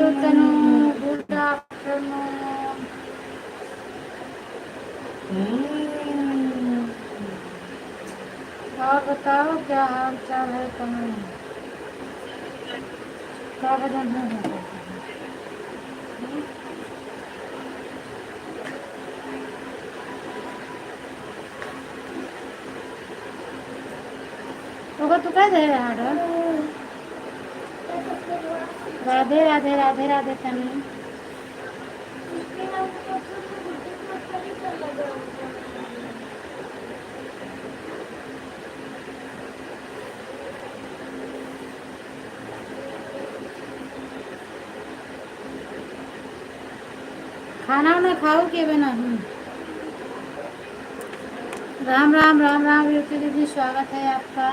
You Tanu, good afternoon. और बताओ क्या हाल चाल है तनु? क्या वजह है? तो तू कह दे रहा है? राधे राधे राधे राधे तनु। खाना वाना खाओ के बना? राम राम राम राम युति दीदी, स्वागत है आपका।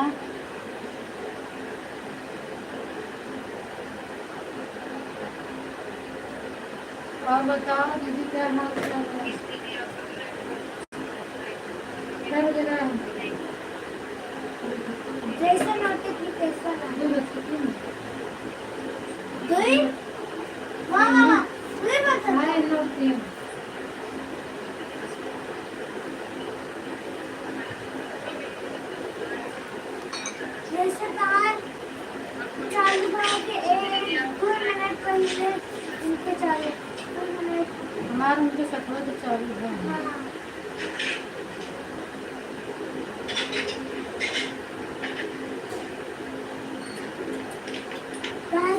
और बताओ दीदी क्या हाल चाल है? क्या हो रहा है? जैसा नाटक की कैसा जैसे तार चालू करा के 2 मिनट पहले उनके चालू 2 मिनट हमारे उनके सफर तो चालू है।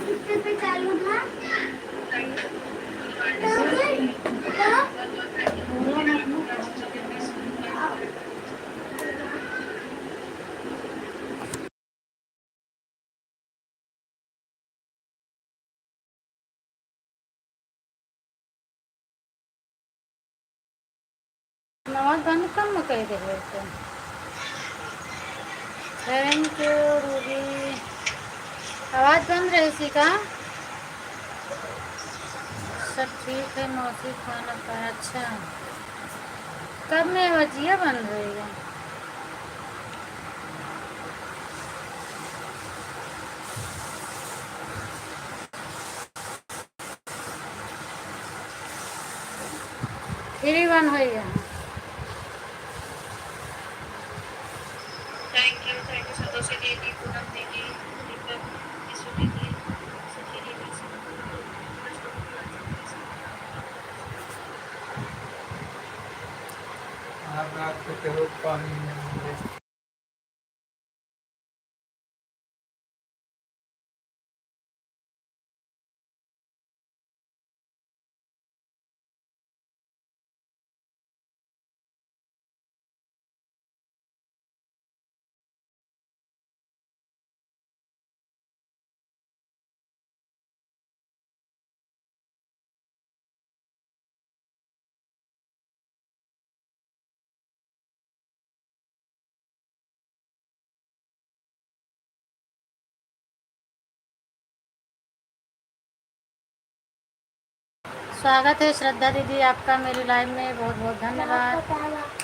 कितने पे चालू था? नवाज बंद कम कर दे रहे थे। Thank you Ruby. आवाज़ बंद रही थी का? सब ठीक है मौसी, खाना खाया? अच्छा, कब में वजिया बन रही है? फ्री वन हुई है। थैंक यू संतोषी दीदी, पूनम दीदी, दीपक, यशु दीदी, सखी दीदी, आप रात को कहो पानी में स्वागत है श्रद्धा दीदी आपका मेरी लाइव में, बहुत बहुत धन्यवाद।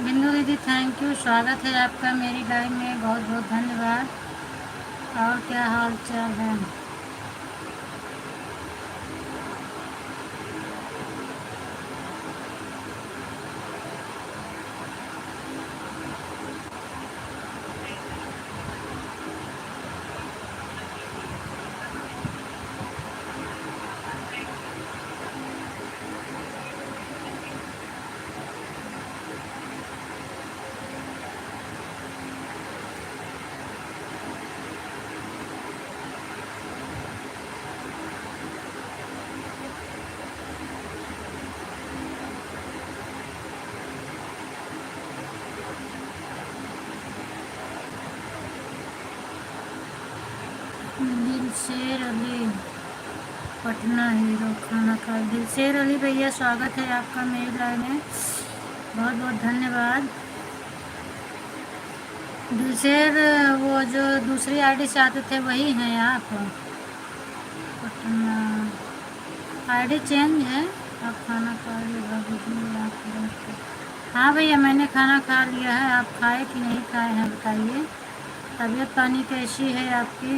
बिंदु दीदी थैंक यू, स्वागत है आपका मेरी लाइव में, बहुत बहुत धन्यवाद। और क्या हाल चाल है? दिलशेर अली पटना हीरो खाना खा। दिलशेर अली भैया स्वागत है आपका मेरी लाइव में, बहुत बहुत धन्यवाद। दिलशेर वो जो दूसरी आईडी से आते थे वही हैं आप? पटना आईडी चेंज है। आप खाना खा लिया? हाँ भैया मैंने खाना खा लिया है, आप खाए कि नहीं खाए हैं बताइए। तबीयत पानी कैसी है आपकी?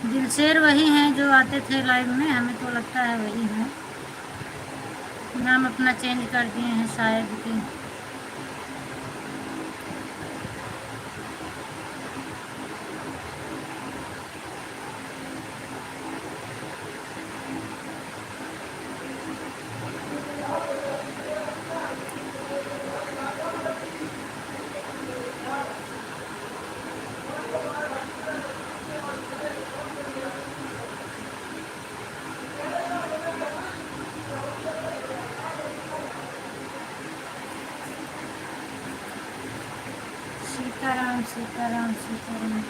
दिलशेर वही हैं जो आते थे लाइव में, हमें तो लगता है वही हैं। नाम अपना चेंज कर दिए हैं शायद कि। सीताराम सीताराम सीताराम।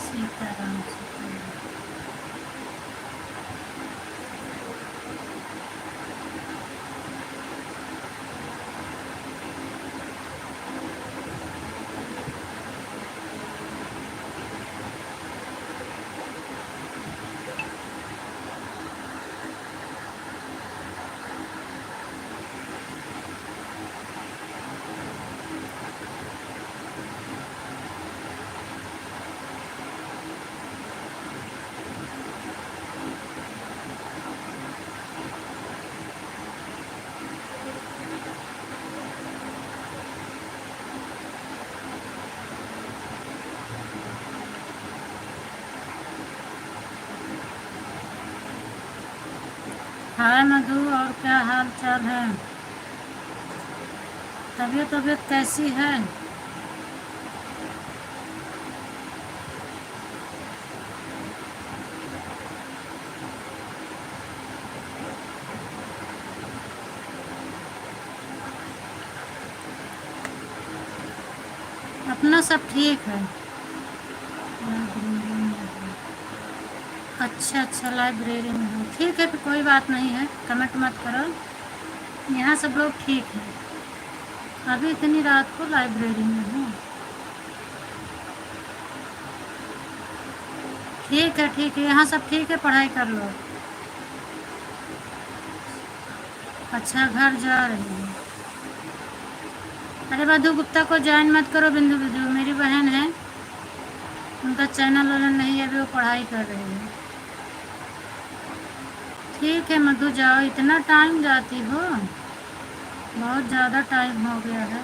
सीताराम सीताराम। हाय मधु, और क्या हाल चाल है? तबीयत कैसी है? अपना सब ठीक है। अच्छा लाइब्रेरी में हो, ठीक है फिर कोई बात नहीं है, कमेंट मत करो। यहाँ सब लोग ठीक हैं। अभी इतनी रात को लाइब्रेरी में हूँ। ठीक है, यहाँ सब ठीक है, पढ़ाई कर लो। अच्छा, घर जा रही है। अरे मधु गुप्ता को ज्वाइन मत करो, बिंदु बिंदु मेरी बहन है, उनका चैनल वाला नहीं है, अभी वो पढ़ाई कर रही है। ठीक है मधु, जाओ, इतना टाइम जाती हो, बहुत ज़्यादा टाइम हो गया है।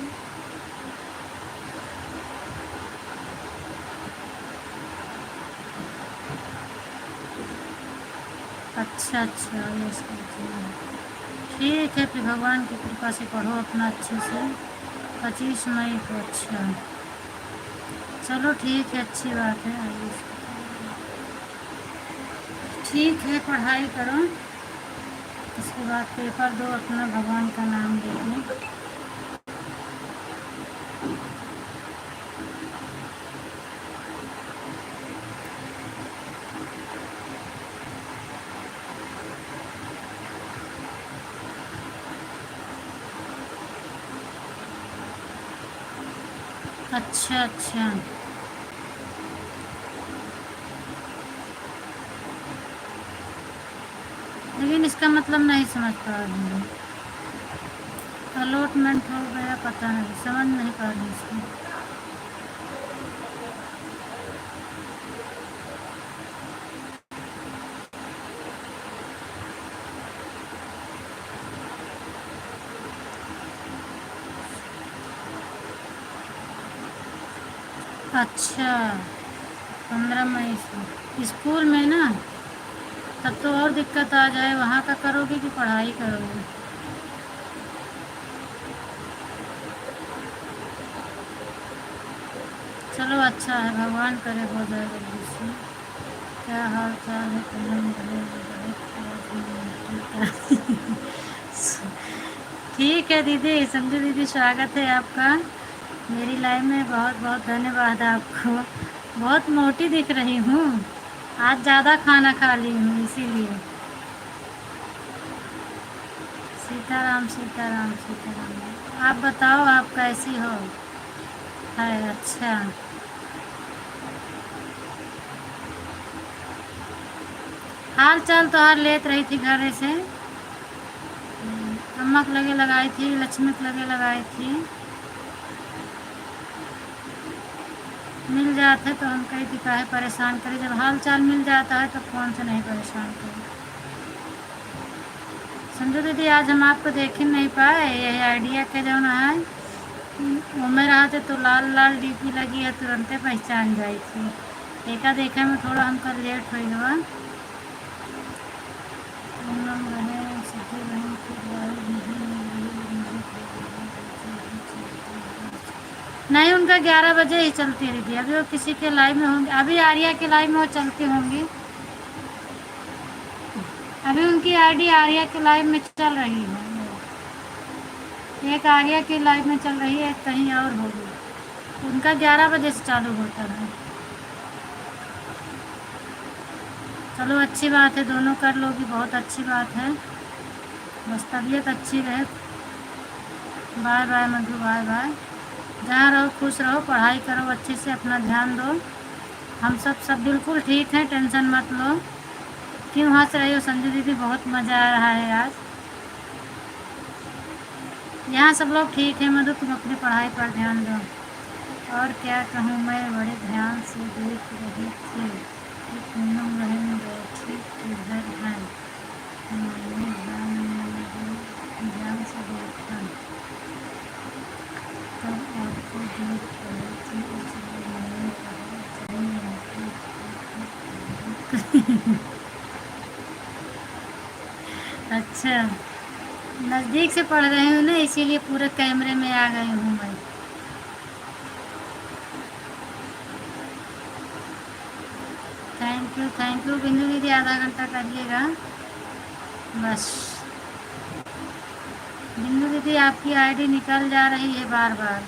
अच्छा अच्छा, ये ठीक है, फिर भगवान की कृपा से पढ़ो अपना अच्छे से। 25 मई को, अच्छा चलो ठीक है, अच्छी बात है, आइए। ठीक है, पढ़ाई करो, इसके बाद पेपर दो, अपना भगवान का नाम लेके। अच्छा अच्छा, लेकिन इसका मतलब नहीं समझ पा रही हूँ। अलॉटमेंट हो गया, पता नहीं, समझ नहीं पा रही इसको। अच्छा, 15 मई से स्कूल में ना, तब तो और दिक्कत आ जाए, वहाँ का करोगे कि पढ़ाई करोगे। चलो अच्छा है, भगवान करे हो जाए जल्दी से। क्या हाल चाल है ठीक है दीदी, संजू दीदी, स्वागत है आपका मेरी लाइफ में, बहुत बहुत धन्यवाद आपको। बहुत मोटी दिख रही हूँ, आज ज़्यादा खाना खा ली हूँ इसीलिए। सीताराम सीताराम सीताराम। आप बताओ, आप कैसी हो? है, अच्छा। हाल चाल तो हार लेत रही थी घर से, अम्मा के लगे लगाई थी, लक्ष्मी के लगे लगाई थी, मिल जाते तो हम कहीं थी काहे परेशान करें, जब हाल चाल मिल जाता है तो कौन से नहीं परेशान करें। संजू दीदी, आज हम आपको देख ही नहीं पाए, यही आइडिया के जो है वो में रहा थे तो लाल लाल डीपी लगी है, तुरंते पहचान जाई थी। देखा देखा में थोड़ा हमका लेट हुई हुआ। नहीं, उनका 11 बजे ही चलती रही थी, अभी वो किसी के लाइव में होंगे, अभी आर्या के लाइव में वो चलती होंगी, अभी उनकी आईडी आर्या के लाइव में चल रही है, एक आर्या के लाइव में चल रही है, एक कहीं और होगी, उनका 11 बजे से चालू होता है। चलो अच्छी बात है, दोनों कर लोगी, बहुत अच्छी बात है, बस तबीयत अच्छी रहे। बाय बाय मधु, बाय बाय। जहाँ रहो खुश रहो, पढ़ाई करो अच्छे से, अपना ध्यान दो, हम सब बिल्कुल ठीक हैं, टेंशन मत लो। क्यों हंस रही हो संजू दीदी? बहुत मज़ा आ रहा है आज। यहाँ सब लोग ठीक है मधु, तुम अपनी पढ़ाई पर ध्यान दो। और क्या कहूँ, मैं बड़े ध्यान से देख रही थी कि पूनम बहन बैठी किधर है, मैंने ध्यान से देखा तब आपको देख रही थी, इसलिए मैंने कहा अच्छा, नज़दीक से पढ़ रही हूँ ना, इसीलिए पूरे कैमरे में आ गई हूँ मैं। थैंक यू बिंदु दीदी, आधा घंटा करिएगा बस। बिंदु दीदी, आपकी आईडी निकल जा रही है बार बार,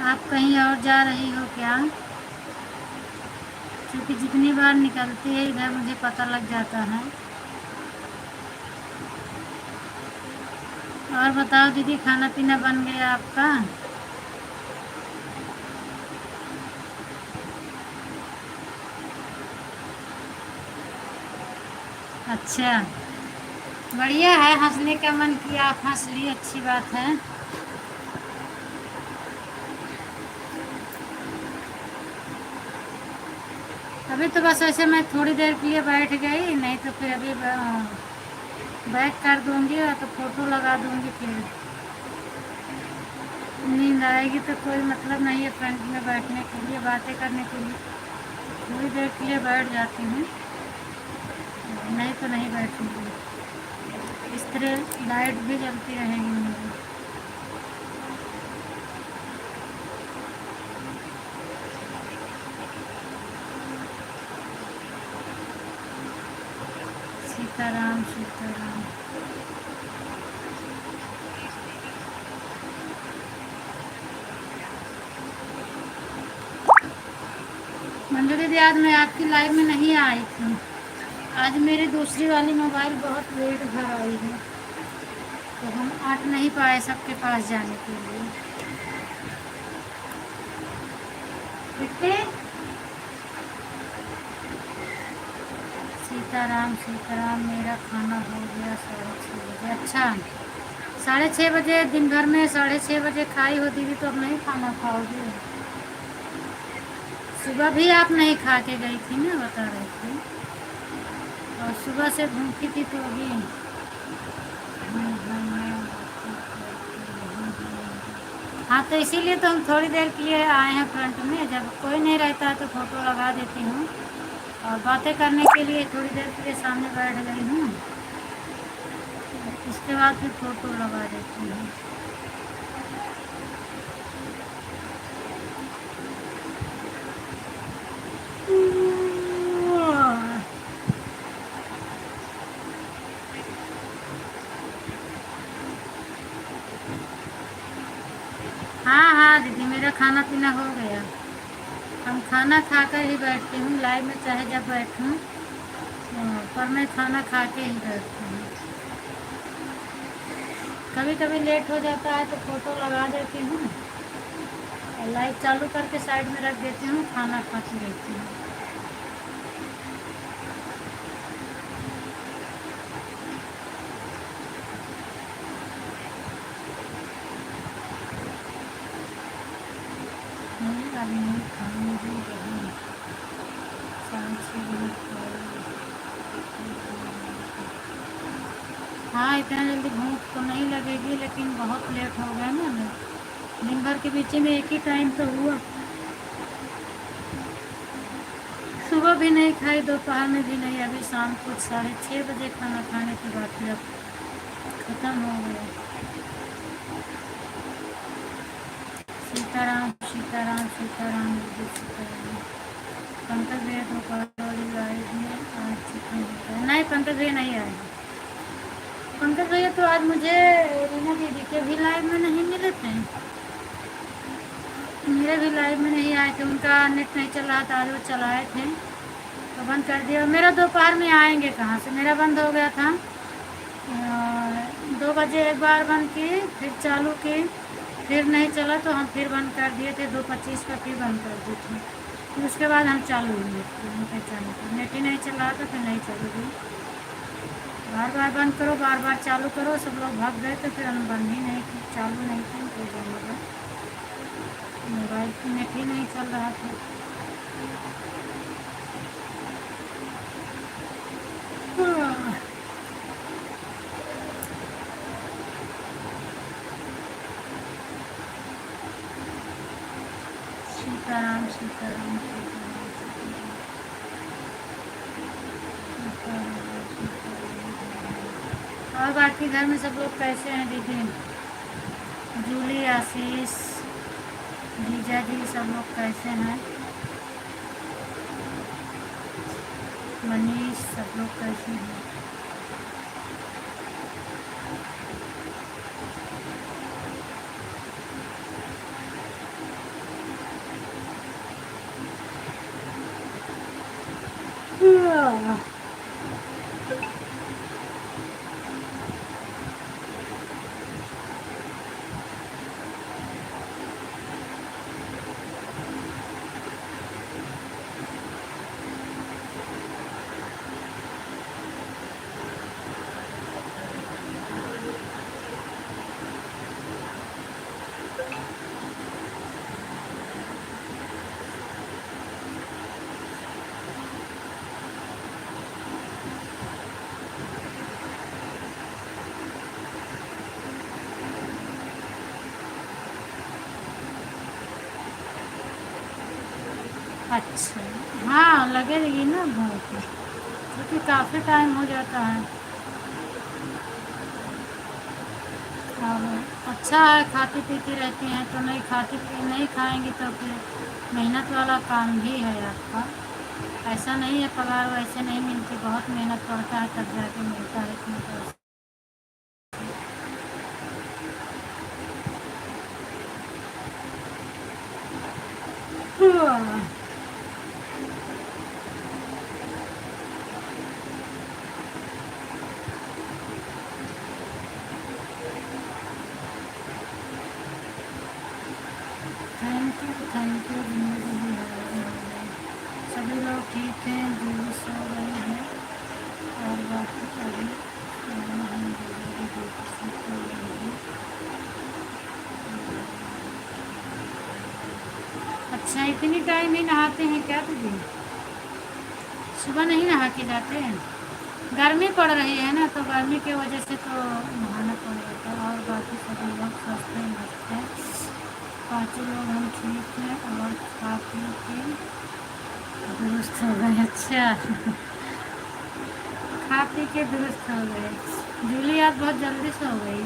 आप कहीं और जा रही हो क्या? क्योंकि जितनी बार निकलती है इधर मुझे पता लग जाता है। और बताओ दीदी, खाना पीना बन गया आपका? अच्छा, बढ़िया है, हंसने का मन किया आप हंस लिए, अच्छी बात है। अभी तो बस ऐसे मैं थोड़ी देर के लिए बैठ गई, नहीं तो फिर अभी बैक कर दूंगी और तो फोटो लगा दूंगी, फिर नींद आएगी तो कोई मतलब नहीं है फ्रंट में बैठने के लिए, बातें करने के लिए थोड़ी देर के लिए बैठ जाती हूँ, नहीं तो नहीं बैठूंगी। इस तरह लाइट भी जलती रहेगी मेरी। सीताराम सीताराम। मंजू दीदी, आज मैं आपकी लाइव में नहीं आई थी, आज मेरी दूसरी वाली मोबाइल बहुत लेट घर आई है, तो हम आ नहीं पाए सबके पास जाने के लिए। बेटे, सीताराम सीताराम। मेरा खाना हो गया 6:30 बजे। अच्छा, 6:30 बजे? दिन भर में 6:30 बजे खाई होती थी तो अब नहीं खाना खाओगी? सुबह भी आप नहीं खा के गई थी ना, बता रही थी, और सुबह से भूखी थी तो अभी। हाँ, तो इसीलिए तो हम थोड़ी देर के लिए आए हैं फ्रंट में, जब कोई नहीं रहता है तो फ़ोटो लगा देती हूँ, और बातें करने के लिए थोड़ी देर के लिए सामने बैठ गई हूँ, उसके बाद फिर फ़ोटो लगा देती हूँ। हाँ हाँ दीदी, मेरा खाना पीना हो गया, हम खाना खाकर ही बैठती हूँ लाइव में, चाहे जब बैठूँ, पर मैं खाना खा के ही बैठती हूँ। कभी कभी लेट हो जाता है तो फ़ोटो लगा देती हूँ और लाइव चालू करके साइड में रख देती हूँ, खाना खाती रहती हूँ। अब नहीं खाऊंगी, रही 5-6 मिनट हाँ, इतना जल्दी भूख तो नहीं लगेगी, लेकिन बहुत लेट हो गया ना, मैं दिन भर के बीच में एक ही टाइम तो हुआ, सुबह भी नहीं खाई, दोपहर में भी नहीं, अभी शाम को 6:30 बजे खाना खाने के बाद फिर अब ख़त्म हो गया। सीताराम सीताराम सीताराम दीदी, सीताराम। पंकज भैया दोपहर वाली लाइव में आज चिकन होता है? नहीं, पंकज भैया नहीं आए। पंकज भैया तो आज मुझे रीना दीदी के भी लाइव में नहीं मिले थे, मेरे भी लाइव में नहीं आए थे, उनका नेट नहीं चल रहा था, आज वो चलाए थे तो बंद कर दिया। मेरा दोपहर में आएंगे कहाँ से, मेरा बंद हो गया था, 2 बजे एक बार बंद की, फिर चालू की, फिर नहीं चला तो हम फिर बंद कर दिए थे, 2:25 पर फिर बंद कर दिए थे, फिर उसके बाद हम चालू ही नहीं किए, उनके चैनल पर नेट ही नहीं चल रहा था, फिर नहीं चलेगी, बार बार बंद करो, बार बार चालू करो, सब लोग भाग गए तो फिर हम बंद ही नहीं की, चालू नहीं की, तो जानेगा मोबाइल की नेट ही नहीं चल रहा था। सीताराम सीताराम सीताराम सीताराम। और बाकी घर में सब लोग कैसे हैं दीदी? जूली, आशीष, जीजा जी, सब लोग कैसे हैं? मनीष, सब लोग कैसे हैं? अच्छा। हाँ लगेगी ना भूख, क्योंकि काफ़ी टाइम हो जाता है। और अच्छा है, खाती पीती रहती हैं तो, नहीं खाती पी नहीं खाएंगी तो फिर मेहनत वाला काम भी है आपका। ऐसा नहीं है पगार वैसे नहीं मिलती, बहुत मेहनत पड़ता है तब जाके मिलता है इतना पैसा। थैंक यू जिंदगी है। सभी लोग ठीक हैं, दीदी सो गई है और बाकी अभी हम ड्यूटी से कर रहे हैं। अच्छा इतनी टाइम ही नहाते हैं क्या दीदी? सुबह नहीं नहा के जाते हैं? गर्मी पड़ रही है ना, तो गर्मी की वजह से तो नहाना पड़ेगा। और बाकी सभी लोग स्वस्थ हैं, मस्त हैं, पाँचों लोग हम ठीक हैं और खा पी के दुरुस्त हो गए। अच्छा खा पी के दुरुस्त हो गए। जूली आज बहुत जल्दी से हो गई।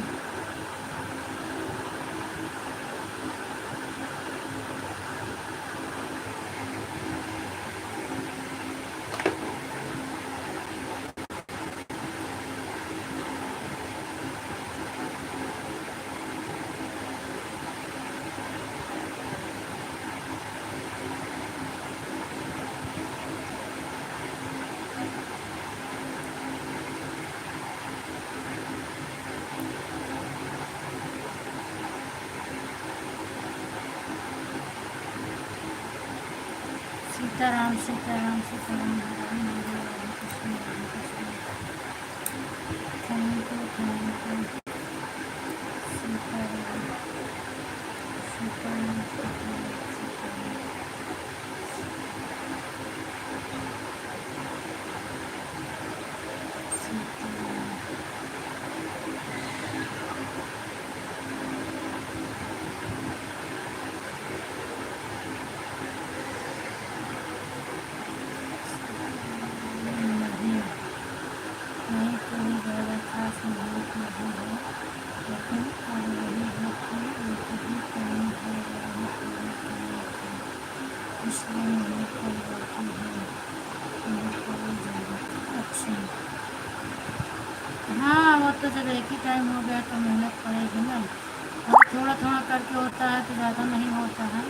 सीताराम सीताराम सीताराम, हरे हरे राम कृष्ण राम कृष्ण। Thank you Sitaram Sitaram Sitaram Sitaram. नहीं नहीं कोई ज़्यादा खास महत्व नहीं है, लेकिन अब वही है कि एक ही काम है वही पूरी करनी है, इसलिए नहीं कर पाती हूँ। नहीं कोई ज़रूरत। अच्छा हाँ, वो तो जब एक ही टाइम हो गया तो मेहनत पड़ेगी ना। और थोड़ा थोड़ा करके होता है तो ज़्यादा नहीं होता है।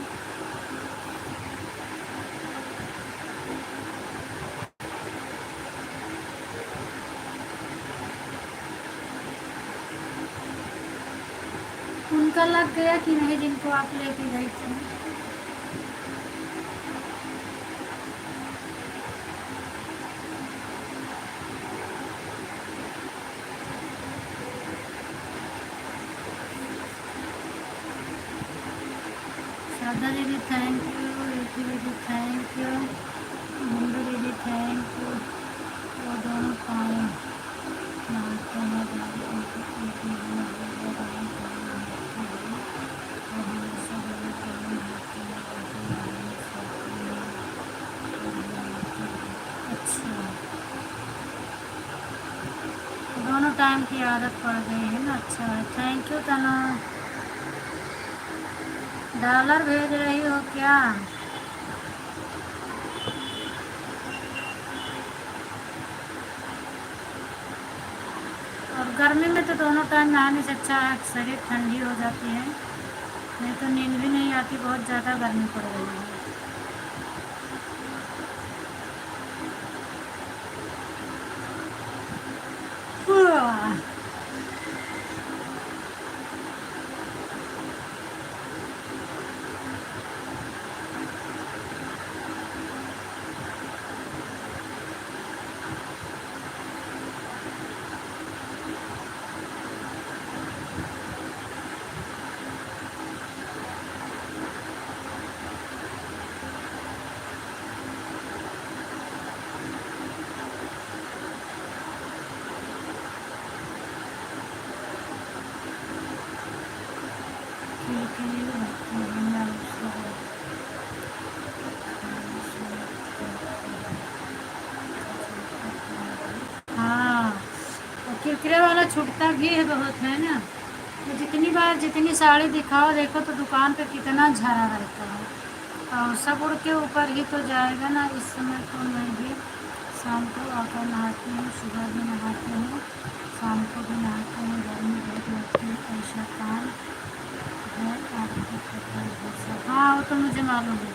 उनका लग गया कि नहीं जिनको आप लेके गई थी? श्रद्धा दीदी थैंक यू, रितु दीदी थैंक यू, मुंडू दीदी थैंक यू। वो दोनों पाए नहाते हैं दादी उनको एक महीना हो गया दादी पानी नहाती है और हमेशा बड़े पानी नहाते हैं दादी नहाने सोते हैं और नहाते हैं। अच्छा दोनों टाइम की आदत पड़ गई है ना। अच्छा है, थैंक यू तना। डॉलर भेज रही हो क्या? और गर्मी में तो दोनों टाइम नहाने से अच्छा है, शरीर ठंडी हो जाती है, नहीं तो नींद भी नहीं आती, बहुत ज़्यादा गर्मी पड़ रही है। वाह, टिकरे वाला छूटता भी है बहुत, है ना। तो जितनी बार जितनी साड़ी दिखाओ देखो तो दुकान पे कितना झरा रहता है, और सब उड़ के ऊपर ही तो जाएगा ना। इस समय तो मैं भी शाम को आकर नहाती हूँ, सुबह भी नहाती हूँ, शाम को भी नहाती हूँ। गर्मी बहुत लगती है, ऐसा काम है आपको पता है सब। हाँ वो तो मुझे मालूम है,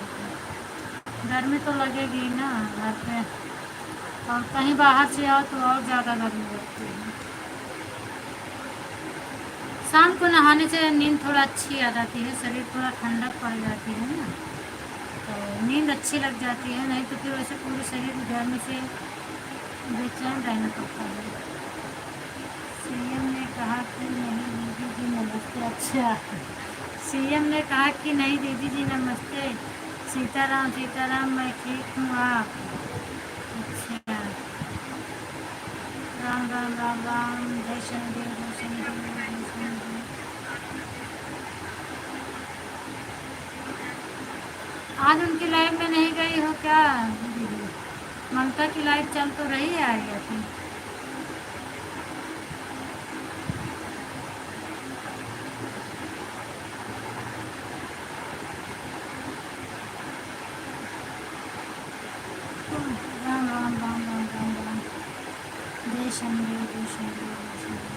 गर्मी तो लगेगी ही ना घर पे, और कहीं बाहर से आओ तो और ज़्यादा गर्मी लगती है। शाम को नहाने से नींद थोड़ा अच्छी आ जाती है, शरीर थोड़ा ठंडक पड़ जाती है ना, तो नींद अच्छी लग जाती है। नहीं तो फिर वैसे पूरे शरीर गर्मी से बेचैन रहना पड़ता है। सीएम ने कहा कि नहीं दीदी जी नमस्ते। अच्छा, सीएम ने कहा कि नहीं दीदी जी नमस्ते। सीताराम सीताराम, मैं ठीक हूँ, आप? अच्छा, राम राम राम राम, जय शनिदेव जय शनिदेव जय शनिदेव। आज उनकी लाइफ में नहीं गई हो क्या दीदी? ममता की लाइफ चल तो रही है आलिया की। राम राम राम राम राम राम, जय शनिदेव जय शनिदेव जय शनिदेव।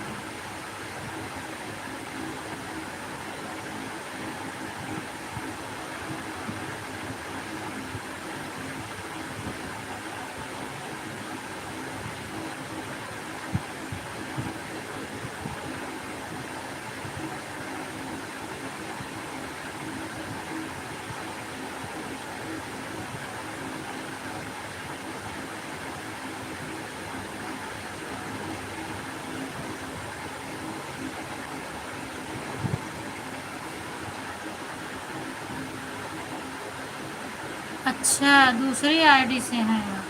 अच्छा, दूसरी आईडी से हैं आप?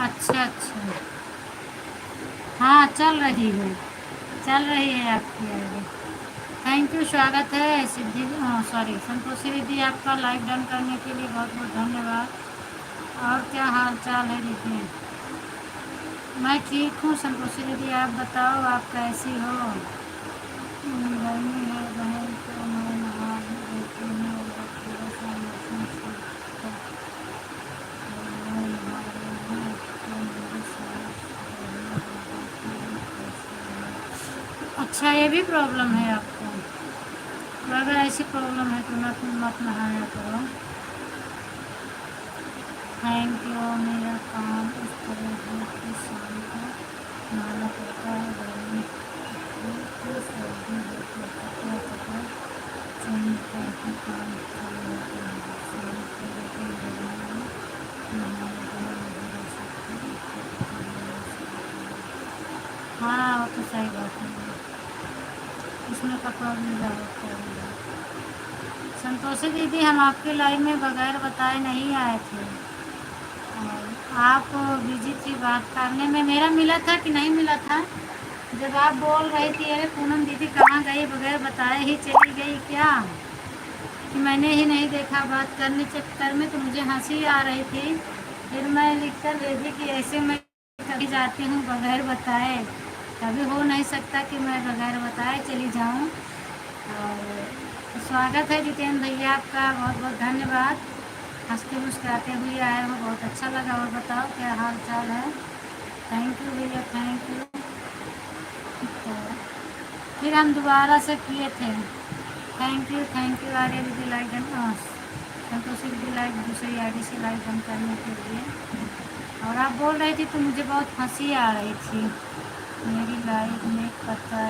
अच्छा अच्छा, हाँ चल रही है आपकी आईडी। थैंक यू, स्वागत है सिद्धि, सॉरी संतोषी दीदी, आपका लाइक डन करने के लिए बहुत बहुत धन्यवाद। और क्या हाल चाल है दीदी? मैं ठीक हूँ संतोषी दीदी, आप बताओ आप कैसी हो? गर्मी है बहन, तो मैं नहा भी लेती हूँ और थोड़ा सा मौसम ठीक है, तो मैं नहा रही हूँ, तो मेरी सांस बढ़ने लगी है, कैसे है? अच्छा, ये भी प्रॉब्लम है आपको? तो अगर ऐसी प्रॉब्लम है तो मत नहाया करो। थैंक यू, मेरा काम इस तरह है कि शाम को नहाना पड़ता है, गर्मी की सर्दी होती है, कपड़ा कपड़ा चेंज करके काम चल जाते हैं, शाम को लेकिन गर्मी में नहाने बिना नहीं रह सकते। हाँ वो तो सही बात है, इसमें कपड़ा भी ज़्यादा चाहिए। संतोषी दीदी, हम आपके लाइव में बगैर बताए नहीं आए थे, और आप बिजी थी बात करने में। मेरा मिला था कि नहीं मिला था? जब आप बोल रही थी अरे पूनम दीदी कहाँ गई, बगैर बताए ही चली गई क्या, कि मैंने ही नहीं देखा, बात करने चक्कर में तो मुझे हंसी आ रही थी। फिर मैं लिख कर भेजी कि ऐसे मैं कभी जाती हूँ बगैर बताए, कभी हो नहीं सकता कि मैं बगैर बताए चली जाऊँ। और स्वागत है जितेंद्र भैया आपका, बहुत बहुत धन्यवाद। हंसते मुस्कुराते हुए आए हो, बहुत अच्छा लगा। और बताओ क्या हाल चाल है? थैंक यू भैया, थैंक यू। तो फिर हम दोबारा से किए थे। थैंक यू आर्या दीदी, लाइक डन, संतोषी दीदी लाइक दूसरी आईडी से लाइक डन करने के लिए। और आप बोल रही थी तो मुझे बहुत हंसी आ रही थी, मेरी लाइफ में पता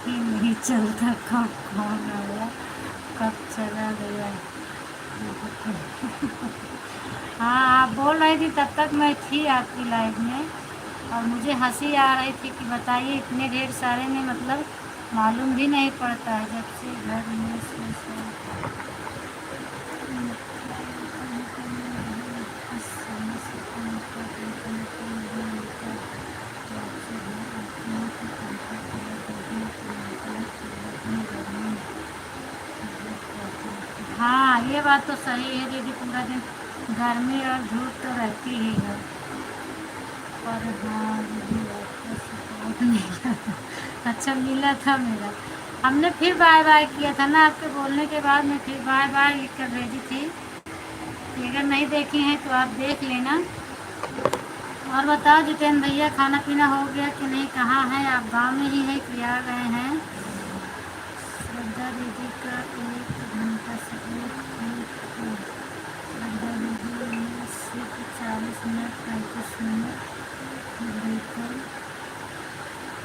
ही नहीं चलता कब कौन आया कब चला गया। हाँ आप बोल रही थी तब तक मैं थी आपकी लाइफ में, और मुझे हंसी आ रही थी कि बताइए इतने ढेर सारे में, मतलब मालूम भी नहीं पड़ता है जब से घर में इस समय से काम कर देखने को नहीं मिलता, तो आपसे घर आती हूँ तो पंखा कूलर देखने को मिलता है, तो इतनी गर्मी। हाँ ये बात तो सही है दीदी, पूरा दिन गर्मी और धूप तो रहती ही है। पर हाँ दीदी आपका सपोर्ट अच्छा मिला था मेरा। हमने फिर बाय बाय किया था ना, आपके बोलने के बाद मैं फिर बाय बाय लिख कर भेजी थी। अगर नहीं देखी हैं तो आप देख लेना। और बताओ जितेंद्र भैया, खाना पीना हो गया कि नहीं? कहाँ हैं आप? गांव में ही है कि आ गए हैं? श्रद्धा दीदी का 1 घंटा से श्रद्धा दीदी ने सिर्फ 40 मिनट 35 मिनट लेकर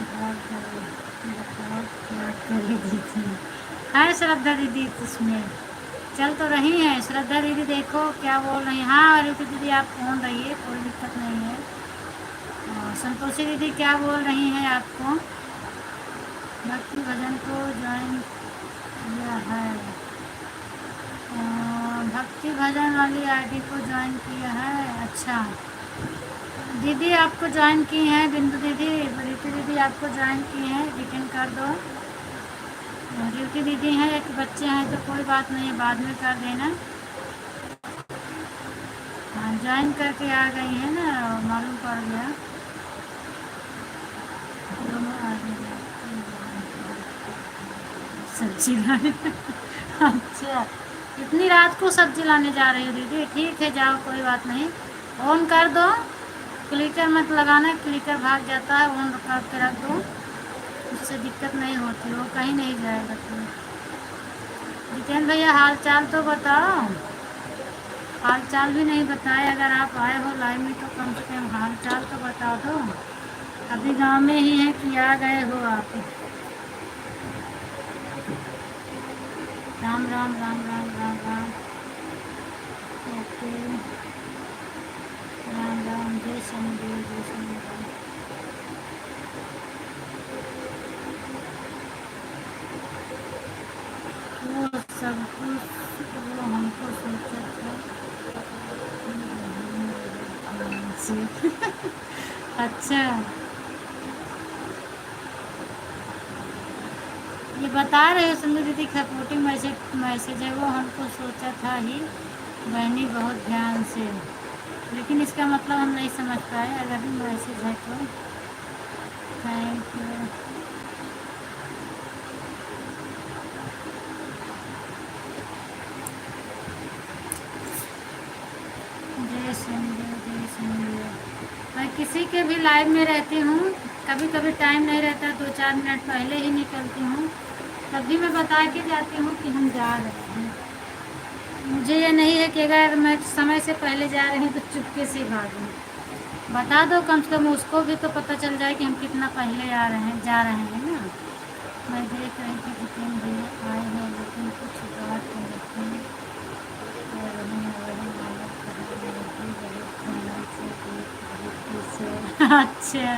भाग गए। बताओ क्या करे दीदी। है श्रद्धा दीदी इसमें चल तो रही हैं। श्रद्धा दीदी देखो क्या बोल रही हैं। हाँ ऋतु दीदी आप फोन रहिए, कोई दिक्कत नहीं है। संतोषी दीदी क्या बोल रही हैं आपको? भक्ति भजन को ज्वाइन किया है। भक्ति भजन वाली आईडी को ज्वाइन किया है। अच्छा दीदी आपको ज्वाइन की हैं, बिंदु दीदी, ऋतु दीदी आपको ज्वाइन की हैं, रिटर्न कर दो। ड्यूटी दीदी हैं, एक बच्चे हैं तो कोई बात नहीं, बाद में कर देना। हाँ ज्वाइन करके आ गई है ना, मालूम पड़ गया। दोनों आ गए सब्जी लाने। अच्छा इतनी रात को सब्जी लाने जा रही हो दीदी? ठीक है जाओ, कोई बात नहीं। ऑन कर दो, क्लिकर मत लगाना, क्लिकर भाग जाता है। ऑन करके रख दो, उससे दिक्कत नहीं होती, वो कहीं नहीं जाएगा। तो जितेंद्र भैया हाल चाल तो बताओ। हाल चाल भी नहीं बताए। अगर आप आए हो लाइव में तो कम से कम हाल चाल तो बता दो। अभी गांव में ही है कि आ गए हो आप? राम राम राम राम राम राम। ओके राम राम, जय शनिदेव जय शनिदेव। वो सब कुछ वो हमको सोचा था। अच्छा ये बता रहे हो सुंदर दीदी, सपोर्टिंग मैसेज है वो, हमको सोचा था ही बहनी बहुत ध्यान से, लेकिन इसका मतलब हम नहीं समझ पाए। अगर भी मैसेज है तो थैंक यू। जय शनिदेव जय शनिदेव। मैं किसी के भी लाइव में रहती हूँ, कभी कभी टाइम नहीं रहता, 2-4 मिनट पहले ही निकलती हूँ, तभी मैं बता के जाती हूँ कि हम जा रहे हैं। मुझे ये नहीं है कि अगर मैं समय से पहले जा रही हूँ तो चुपके से भागूँ। बता दो, कम से कम उसको भी तो पता चल जाए कि हम कितना पहले आ रहे हैं, जा रहे हैं ना। मैं देख रही थी जितेंद्र भैया आए हैं, लेकिन कुछ बात नहीं अच्छा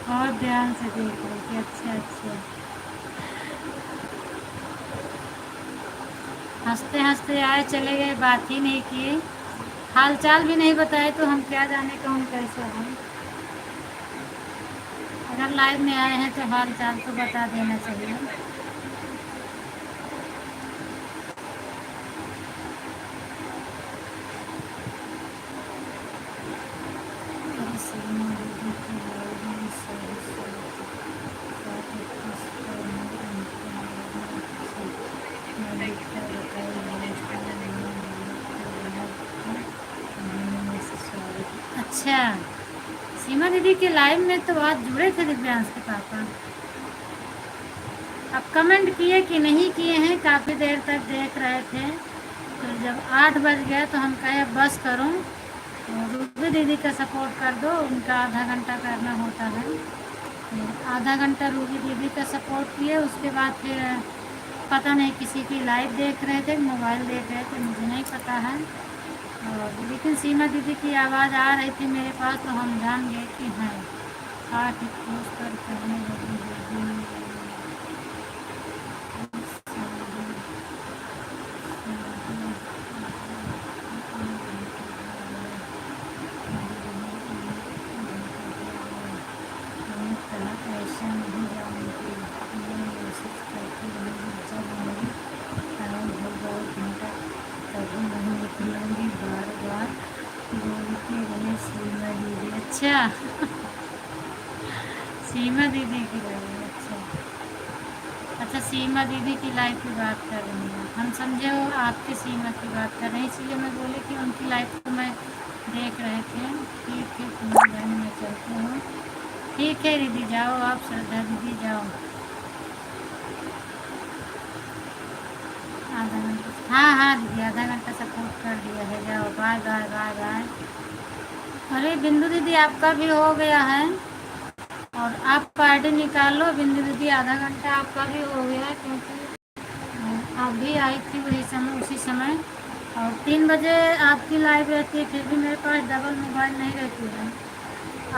बहुत ध्यान से देख रही थी। अच्छा अच्छा हंसते हंसते आए चले गए, बात ही नहीं किए, हाल चाल भी नहीं बताए, तो हम क्या जाने कौन कैसे हैं। अगर लाइव में आए हैं तो हाल चाल तो बता देना चाहिए। अच्छा सीमा दीदी के लाइव में तो आज जुड़े थे दिव्यांश के पापा। अब कमेंट किए कि नहीं किए हैं, काफ़ी देर तक देख रहे थे, तो जब 8 बज गए तो हम कहे अब बस करो, तो रूबी दीदी का सपोर्ट कर दो, उनका आधा घंटा करना होता है। तो आधा घंटा रूबी दीदी का सपोर्ट किए, उसके बाद फिर पता नहीं किसी की लाइव देख रहे थे, मोबाइल देख रहे थे, मुझे नहीं पता है। और लेकिन सीमा दीदी की आवाज़ आ रही थी मेरे पास, तो हम जान गए कि हैं। 8 खोज कर कहने लगी ऐसा नहीं जानती, मैं मैसेज करती रही, जब मेरी टाइम होगा 1 घंटा तभी नहीं निकलूँगी, बार बार बोलती रही सीमा दीदी। अच्छा सीमा दीदी की लगी, अच्छा। अच्छा, सीमा दीदी की लाइफ की बात कर रही हैं, हम समझे वो आपकी सीमा की बात कर रहे हैं, इसलिए मैं बोली कि उनकी लाइफ को मैं देख रहे थे। ठीक है, तुम्हारी बहन मैं चलती हूँ। ठीक है दीदी, जाओ आप, श्रद्धा दीदी जाओ। आधा घंटा, हाँ हाँ दीदी, आधा घंटा सपोर्ट कर दिया है, जाओ, बाय बाय बाय बाय। अरे बिंदु दीदी, आपका भी हो गया है, और आप आईडी निकाल लो बिंदु दीदी, आधा घंटा आपका भी हो गया है, क्योंकि आप भी आई थी वही समय, उसी समय, और 3 बजे आपकी लाइव रहती है, फिर भी मेरे पास डबल मोबाइल नहीं रहती है।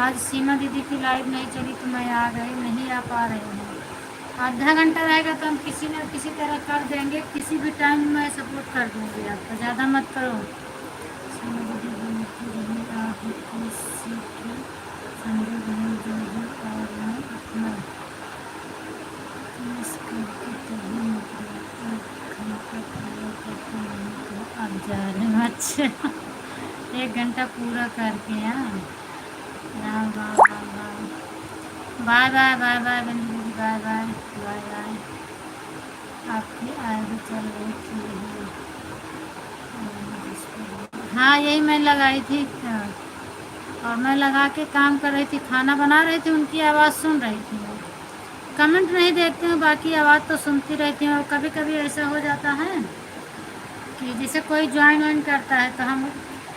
आज सीमा दीदी की लाइव नहीं चली तो मैं आ गई, नहीं आ पा रही हूँ। आधा घंटा रहेगा तो हम किसी न किसी तरह कर देंगे, किसी भी टाइम मैं सपोर्ट कर दूँगी आपका, ज़्यादा मत करो। सीमा दीदी बोलती रही, आप किसी की संजू बहन जो है, और मैं अपना मिस करके तभी निकली, एक घंटा पूरा करके नहीं तो अब जा रहे हैं। अच्छा, 1 घंटा पूरा करके, हाँ, वाह वाह वाह वाह। बाय बाय बाय बाय बिंदु दीदी, बाय बाय बाय बाय। आपकी आईडी चल रही थी, हाँ यही मैं लगाई थी, और मैं लगा के काम कर रही थी, खाना बना रही थी, उनकी आवाज़ सुन रही थी मैं। कमेंट नहीं देखती हूँ, बाकी आवाज़ तो सुनती रहती हूँ, और कभी कभी ऐसा हो जाता है कि जैसे कोई ज्वाइन वाइन करता है तो हम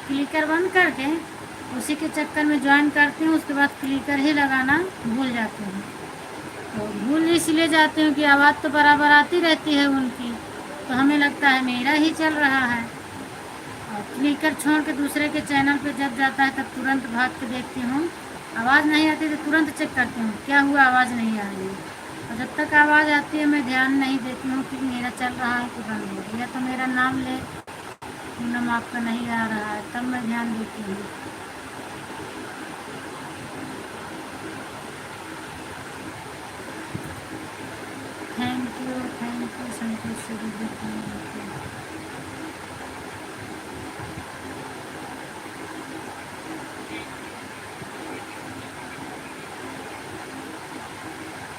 क्लिकर बंद करके उसी के चक्कर में ज्वाइन करती हूँ, उसके बाद क्लिकर ही लगाना भूल जाती हूँ। तो भूल इसलिए जाती हूँ कि आवाज़ तो बराबर आती रहती है उनकी, तो हमें लगता है मेरा ही चल रहा है, और क्लिकर छोड़ के दूसरे के चैनल पे जब जाता है तब तुरंत भाग के देखती हूँ, आवाज़ नहीं आती तो तुरंत चेक करती हूँ क्या हुआ, आवाज़ नहीं आ रही है। और जब तक आवाज़ आती है मैं ध्यान नहीं देती हूँ कि मेरा चल रहा है कि बंद हो गया, तो मेरा नाम ले, पूनम आपका नहीं आ रहा है, तब मैं ध्यान देती हूँ। थैंक यू संतोष दीदी, थैंक यू।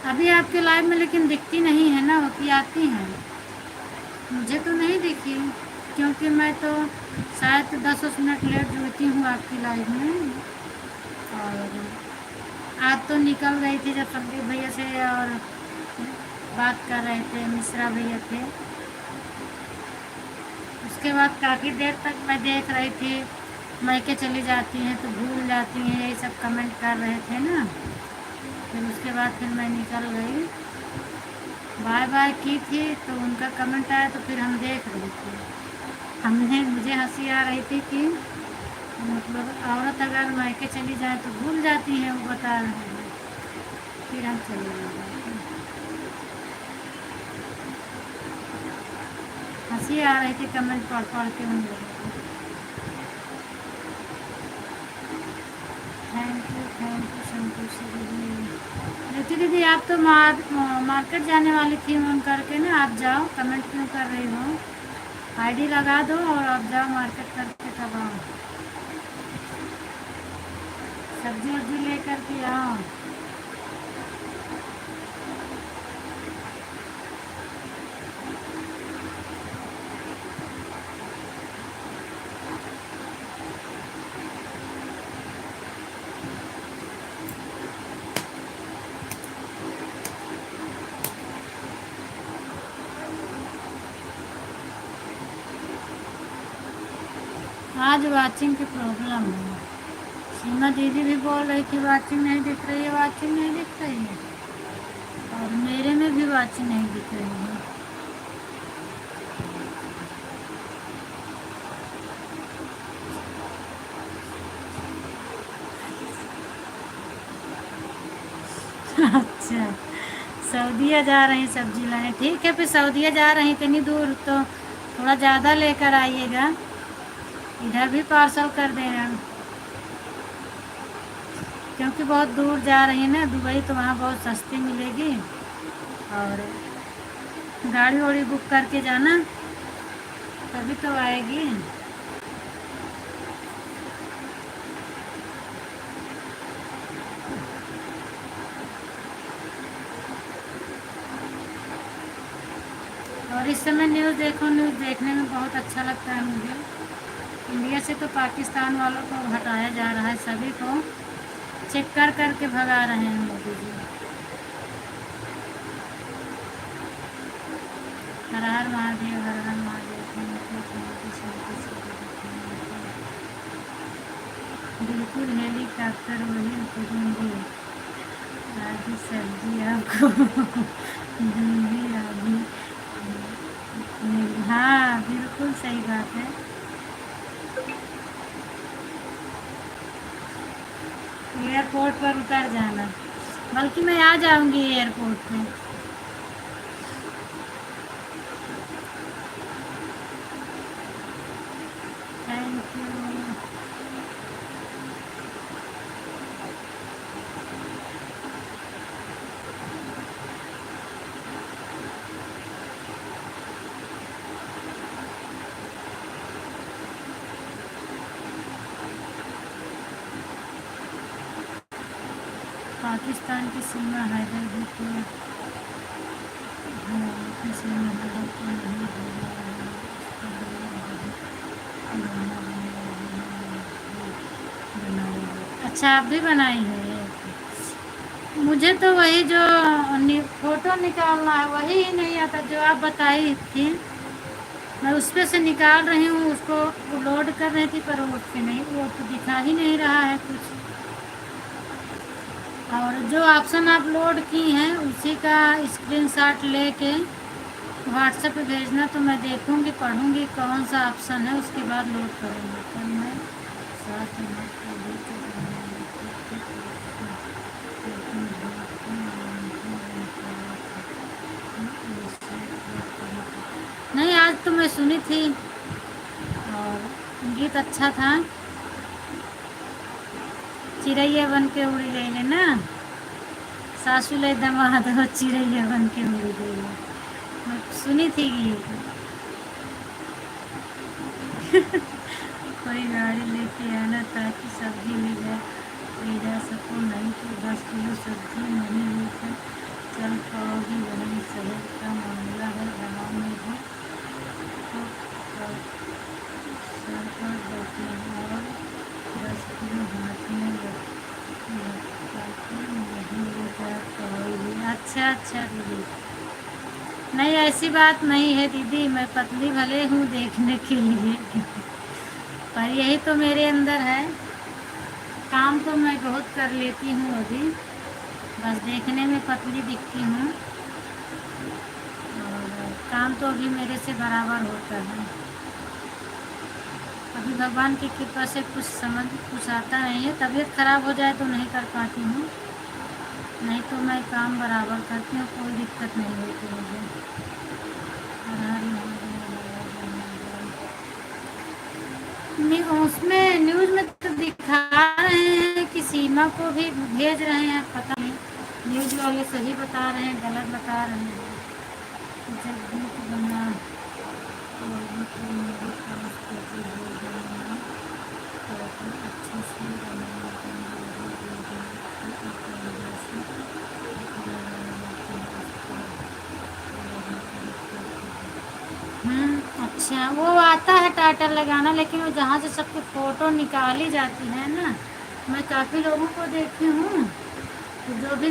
अभी आपके लाइव में लेकिन दिखती नहीं है ना, वो कि आती हैं, मुझे तो नहीं दिखी, क्योंकि मैं तो शायद 10 मिनट लेट जुड़ती हूँ आपकी लाइव में। और आज तो निकल गई थी जब संदीप भैया से और बात कर रहे थे, मिश्रा भैया थे, उसके बाद काफ़ी देर तक मैं देख रही थी, मायके चली जाती हैं तो भूल जाती हैं, यही सब कमेंट कर रहे थे ना, फिर उसके बाद फिर मैं निकल गई, बाय बाय की थी तो उनका कमेंट आया तो फिर हम देख रहे थे, मुझे हंसी आ रही थी कि मतलब औरत अगर मायके चली जाए तो भूल जाती है, वो बता रहे हैं, फिर हम चले गए, हंसी आ रही थी कमेंट पढ़ पढ़ के उन लोगों को। थैंक यू संतोषी दीदी। ज्योति दीदी, आप तो मार्केट जाने वाली थी फोन करके ना, आप जाओ, कमेंट क्यों कर रही हो, आईडी लगा दो और आप जाओ मार्केट करके, तब आओ, सब्जी वब्जी लेकर के आओ। आज वाचिंग की प्रॉब्लम है, सीमा दीदी भी बोल रही थी वाचिंग नहीं दिख रही है, वाचिंग नहीं दिख रही है, और मेरे में भी वाचिंग नहीं दिख रही है। अच्छा, सऊदीया जा रही सब्जी लाने, ठीक है, फिर सऊदीया जा रही इतनी दूर तो थोड़ा ज़्यादा लेकर आइएगा, इधर भी पार्सल कर देना, क्योंकि बहुत दूर जा रही है ना दुबई, तो वहाँ बहुत सस्ती मिलेगी, और गाड़ी वाड़ी बुक करके जाना तभी तो आएगी। और इस समय न्यूज़ देखो, न्यूज़ देखने में बहुत अच्छा लगता है मुझे। इंडिया से तो पाकिस्तान वालों को हटाया जा रहा है, सभी को चेक कर करके भगा रहे हैं मोदी जी। हर हर महादेव, हर हर महादेव। बिल्कुल हेलीकॉप्टर वही उतरेंगे, आधी सब्जी आपको दूंगी आधी। हाँ बिल्कुल सही बात है। एयरपोर्ट पर उतर जाना, बल्कि मैं आ जाऊंगी एयरपोर्ट पे। Thank you. पाकिस्तान की सीमा हैदर की सीमा हैदर को नहीं बनाई। अच्छा आप भी बनाई है ये। मुझे तो वही जो फोटो निकालना है वही ही नहीं आता जो आप बताई थी। मैं उस पे से निकाल रही हूँ, उसको लोड कर रही थी पर वो उस पे नहीं, वो तो दिखा ही नहीं रहा है कुछ। और जो ऑप्शन आप लोड की हैं उसी का स्क्रीनशॉट लेके व्हाट्सएप पे भेजना, तो मैं देखूंगी, पढ़ूंगी कौन सा ऑप्शन है, उसके बाद लोड करूँगी। तो मैं साथ नहीं, आज तो मैं सुनी थी और गीत अच्छा था। चिड़ैया बन के उड़ी गई ना, सासू ले दमाद हो चिड़ैया बन के उड़ी गई। मैं सुनी थी गीत। कोई गाड़ी लेके आना ताकि सब्जी ले जा सको, नहीं तो 10 किलो सब्जी नहीं लेकर चल पाओगी। वही शहर का मामला है, गाँव में हो तो सर पर बैठे और 10 किलो हाथ में ताकि नहीं ले जा पाओगी। अच्छा अच्छा दीदी, नहीं ऐसी बात नहीं है दीदी, मैं पतली भले हूँ देखने के लिए पर यही तो मेरे अंदर है। काम तो मैं बहुत कर लेती हूँ अभी, बस देखने में पतली दिखती हूँ और काम तो अभी मेरे से बराबर होता है। अभी भगवान की कृपा से कुछ आता नहीं है। तबीयत खराब हो जाए तो नहीं कर पाती हूँ, नहीं तो मैं काम बराबर करती हूँ, कोई दिक्कत नहीं होती मुझे। उसमें न्यूज़ में तो दिखा रहे हैं कि सीमा को भी भेज रहे हैं, पता नहीं न्यूज़ वाले सही बता रहे हैं गलत बता रहे हैं। जब गीत बना अच्छे से अच्छा वो आता है टाइटल लगाना, लेकिन वो जहाँ से सबकी फ़ोटो निकाली जाती है ना, मैं काफ़ी लोगों को देखी हूँ तो जो भी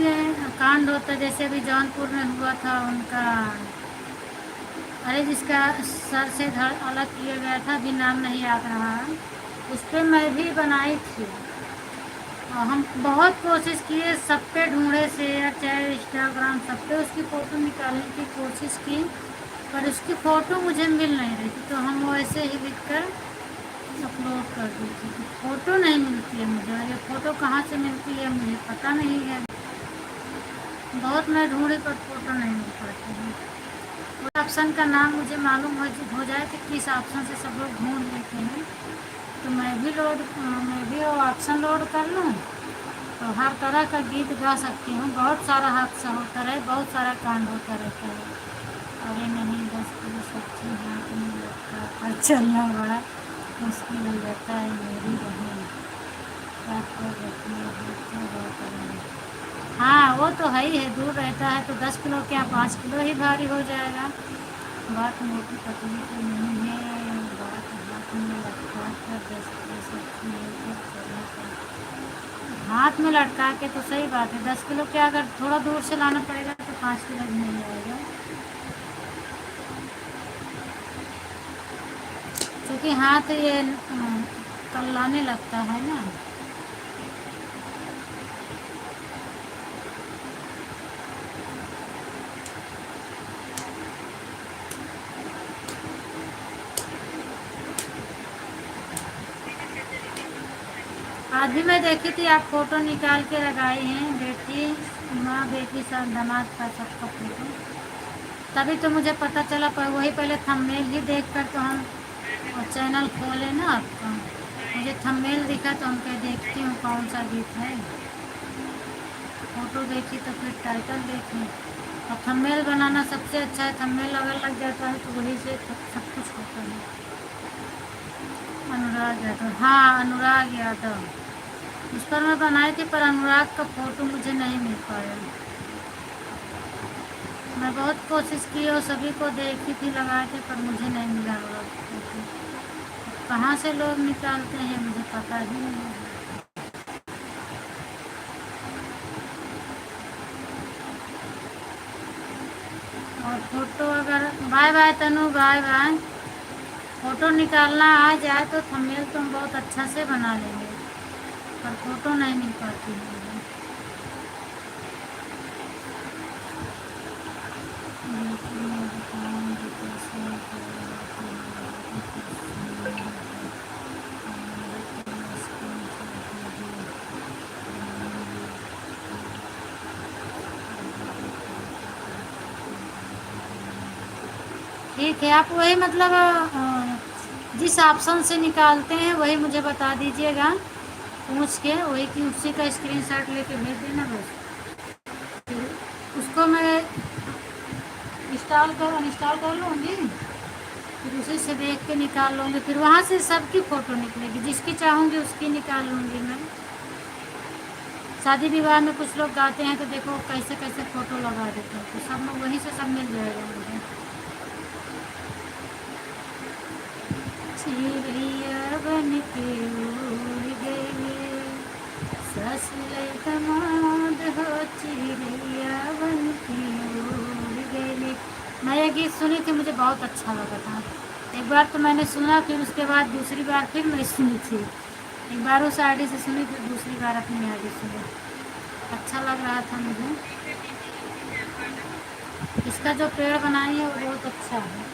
कांड होता है, जैसे अभी जौनपुर में हुआ था उनका, अरे जिसका सर से धड़ अलग किया गया था, अभी नाम नहीं याद रहा, उस पर मैं भी बनाई थी और हम बहुत कोशिश किए, सब पे ढूंढे, शेयर चाहे इंस्टाग्राम सब पे उसकी फ़ोटो निकालने की कोशिश की, पर उसकी फ़ोटो मुझे मिल नहीं रही थी, तो हम वो ऐसे ही लिख कर अपलोड कर दी थी। फ़ोटो नहीं मिलती है मुझे, और ये फ़ोटो कहाँ से मिलती है मुझे पता नहीं है, बहुत मैं ढूंढी पर फ़ोटो नहीं मिल पाती है। वो ऑप्शन का नाम मुझे मालूम हो जाए कि किस ऑप्शन से सब लोग ढूंढ लेते हैं, तो मैं भी वो ऑप्शन लोड कर लूँ तो हर तरह का गीत गा सकती हूँ। बहुत सारा हादसा होता रहे, बहुत सारा कांड होता रहता है। अरे नहीं 10 किलो सब्जी हाथ में लगता पर चलना बड़ा मुश्किल हो जाता है मेरी बहन, हाँ वो तो है ही है, दूर रहता है तो 10 किलो क्या 5 किलो ही भारी हो जाएगा। बात मोटी पतली की नहीं है, बात हाथ में लटका कर 10 किलो सब्जी लेकर चलना पड़ेगा। हाथ में लटका के तो सही बात है, 10 किलो क्या, अगर थोड़ा दूर से लाना पड़ेगा तो 5 किलो भी मिल जाएगा, क्योंकि हाथ ये कल्लाने लगता है ना। आज भी मैं देखी थी आप फोटो निकाल के लगाई हैं, बेटी माँ बेटी सब दामाद का सबका फोटो, तभी तो मुझे पता चला, पर वही पहले थंबनेल ही देख कर तो हम और चैनल खोले ना आपका, मुझे थंबनेल दिखा तो हम कह देखती हूँ कौन सा गीत है, फोटो देखी तो फिर टाइटल देखी। और थंबनेल बनाना सबसे अच्छा है, थंबनेल अगर लग जाता है तो वही से सब कुछ होता है। अनुराग यादव, हाँ अनुराग यादव, उस पर मैं बनाई थी, पर अनुराग का फोटो मुझे नहीं मिल पाया। मैं बहुत कोशिश की और सभी को देखी थी लगाए थे, पर मुझे नहीं मिला अनुराग का फोटो। कहाँ से लोग निकालते हैं मुझे पता ही नहीं है। और फोटो अगर, बाय बाय तनु, बाय बाय, फोटो निकालना आ जाए तो थंबनेल तो हम बहुत अच्छा से बना लेंगे, पर फोटो नहीं मिल पाती है मुझे। ठीक है, आप वही मतलब जिस ऑप्शन से निकालते हैं वही मुझे बता दीजिएगा, पूछ के वही कि उसी का स्क्रीनशॉट लेके भेज देना बस, फिर उसको मैं इंस्टॉल कर लूँगी, फिर उसी से देख के निकाल लूँगी, फिर वहाँ से सबकी फ़ोटो निकलेगी, जिसकी चाहूँगी उसकी निकाल लूँगी मैं। शादी विवाह में कुछ लोग गाते हैं तो देखो कैसे कैसे फ़ोटो लगा देते हैं, तो सब लोग वहीं से सब मिल जाएगा मुझे। चिड़िया बन के उड़ गई, ससुर दमाद हो, चिड़िया बन के उड़ गई। मैं ये गीत सुनी थी, मुझे बहुत अच्छा लगा था। एक बार तो मैंने सुना, फिर उसके बाद दूसरी बार फिर मैं सुनी थी, एक बार उस आईडी से सुनी, फिर दूसरी बार अपनी आईडी सुनी, अच्छा लग रहा था मुझे। इसका जो पेड़ बनाई है वो बहुत अच्छा है।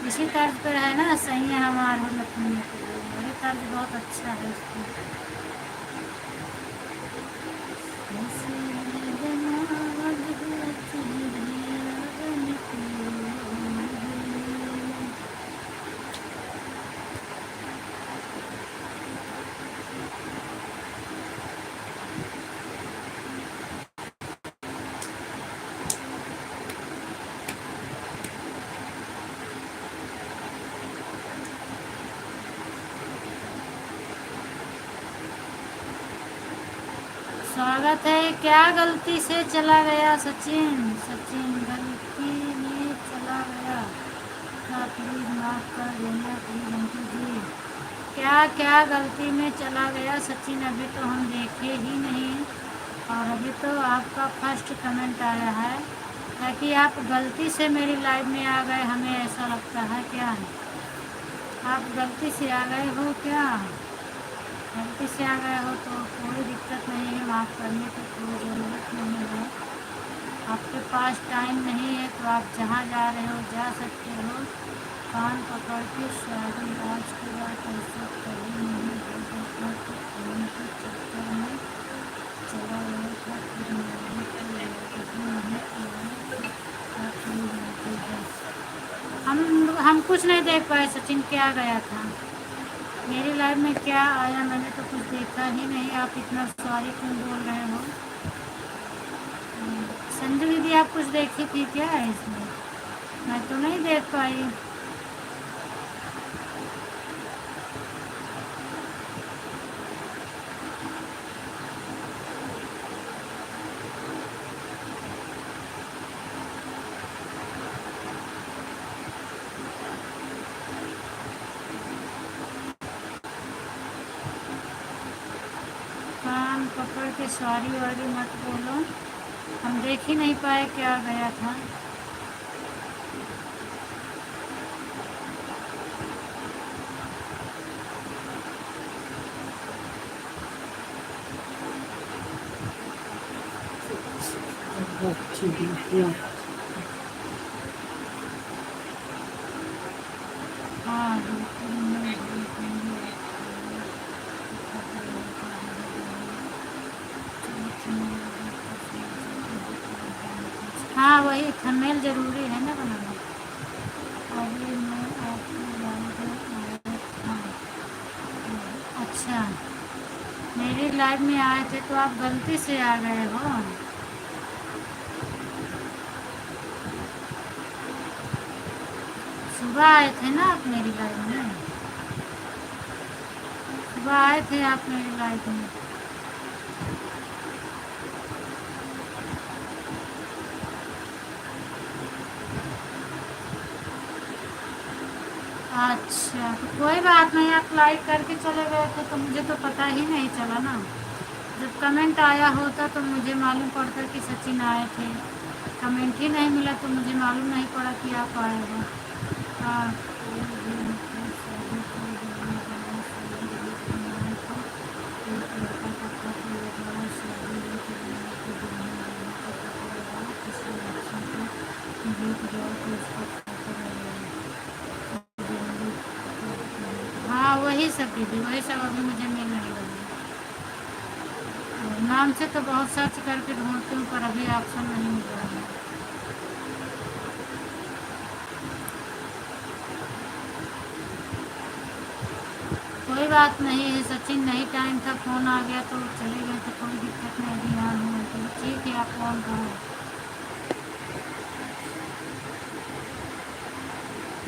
इसी तर्ज पर है ना, सही है हमारा लखनऊ के लिए, वही तर्ज बहुत अच्छा है उसकी। स्वागत है। क्या गलती से चला गया सचिन, सचिन गलती में चला गया, क्या प्लीज़ माफ़ कर देना प्लीज़ अंकल जी। क्या क्या गलती में चला गया सचिन, अभी तो हम देखे ही नहीं, और अभी तो आपका फर्स्ट कमेंट आया है, ताकि आप गलती से मेरी लाइव में आ गए, हमें ऐसा लगता है क्या आप गलती से आ गए हो क्या? गलती से आ गए हो तो कोई दिक्कत नहीं है, माफ़ करने की कोई ज़रूरत नहीं है। आपके पास टाइम नहीं है तो आप जहाँ जा रहे हो जा सकते हो, कान पकड़ के शादी आज के बाद ऐसा कभी नहीं होगा कि फोन के चक्कर में चला गया था, फिर मिलने के लिए कभी नहीं आया, हम कुछ नहीं देख पाए सचिन, क्या गया था? मेरी लाइफ में क्या आया, मैंने तो कुछ देखा ही नहीं। आप इतना सॉरी क्यों बोल रहे हो? संजू दीदी, आप कुछ देखी थी क्या इसमें? मैं तो नहीं देख पाई। कान पकड़ के सॉरी वारी मत बोलो, हम देख ही नहीं पाए क्या गया था। हाँ बिल्कुल नहीं भूलेंगे। हाँ वही थंबनेल जरूरी है ना बनाना। अभी मैं आपकी लाइव में आया था। अच्छा, मेरी लाइव में आए थे तो आप गलती से आ गए हो। सुबह आए थे ना आप मेरी लाइव में, सुबह आए थे आप मेरी लाइव में। अच्छा तो कोई बात नहीं, आप लाइक करके चले गए थे तो मुझे तो पता ही नहीं चला ना। जब कमेंट आया होता तो मुझे मालूम पड़ता कि सचिन आए थे। कमेंट ही नहीं मिला तो मुझे मालूम नहीं पड़ा कि आप आए हो। हाँ, हाँ वही सब दीदी, वही सब अभी मुझे मिल नहीं लगी। नाम से तो बहुत सर्च करके ढूंढती हूँ पर अभी ऑप्शन नहीं मिल रहा है। कोई बात नहीं है सचिन, नहीं टाइम था, फ़ोन आ गया तो चले गए तो कोई दिक्कत नहीं। अभी यहाँ हूँ तो ठीक है, आप फ़ोन करो।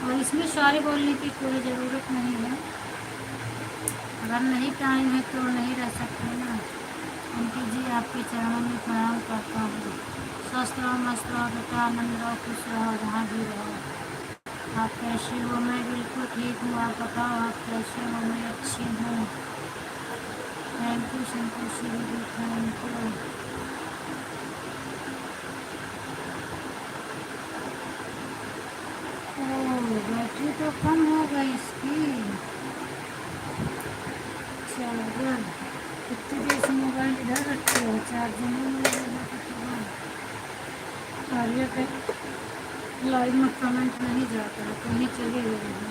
और इसमें सॉरी बोलने की कोई ज़रूरत नहीं है। अगर नहीं टाइम है तो नहीं रह सकते ना। उनकी जी आपके चरणों में प्रणाम करता हूँ। स्वस्थ रहो, मस्त रहो बेटा, आनंद रहो, खुश रहो, जहाँ भी रहो। आप कैसे हो? मैं बिल्कुल ठीक हूँ, आप बताओ आप कैसे हो? मैं अच्छी हूँ। थैंक यू संतोषी दीदी, थैंक यू। ओह बैटरी तो कम हो गई इसकी। चार्जर कितनी देर से मोबाइल इधर रखते हो? चार्जिंग में लगेगा तो कार्य पे लाइव में कमेंट नहीं जाता है, कहीं चले गए हैं।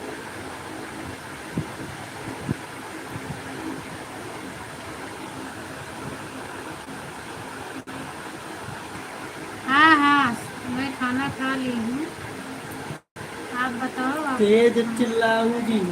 हाँ हाँ, मैं खाना खा ली हूँ। आप बताओ आप तेज चिल्लाऊंगी।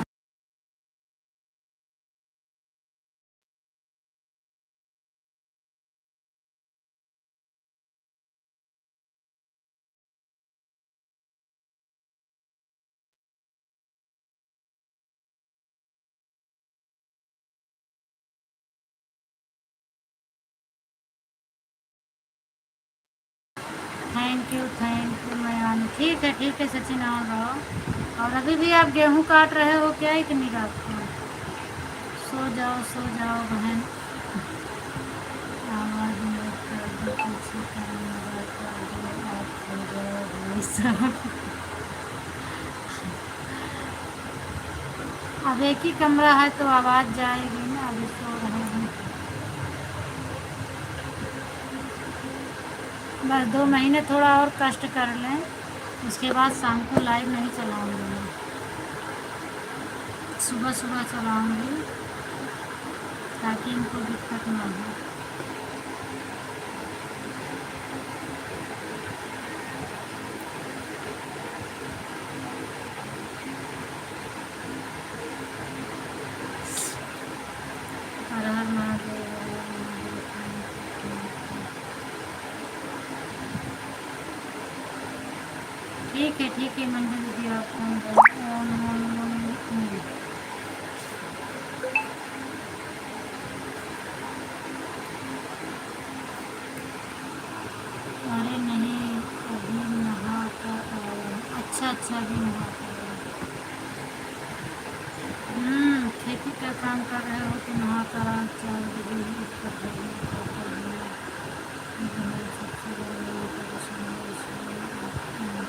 थैंक यू मैं आनी। ठीक है सचिन, आओ रहो। और अभी भी आप गेहूँ काट रहे हो क्या इतनी रात को? सो जाओ बहन। आवाज़ में कर दो कुछ करने वाला कर दो, आप सो जाओ भाई साहब। अब एक ही कमरा है तो आवाज़ जाएगी ना। अभी सो रहे हैं, बस 2 महीने थोड़ा और कष्ट कर लें, उसके बाद शाम को लाइव नहीं चलाऊंगी मैं, सुबह सुबह चलाऊंगी ताकि इनको दिक्कत ना हो। ठीक है मंजू दीदी, आप फोन करो। अरे नहीं, अभी नहा कर आया। अच्छा अच्छा, अभी नहा कर आया। खेती का काम कर रहे हो तो नहा कर आ, 4 बजे ही उठ कर जाइए, क्या करिए। हमारी सबसे बड़ी ये परेशानी है, इसलिए आपकी बार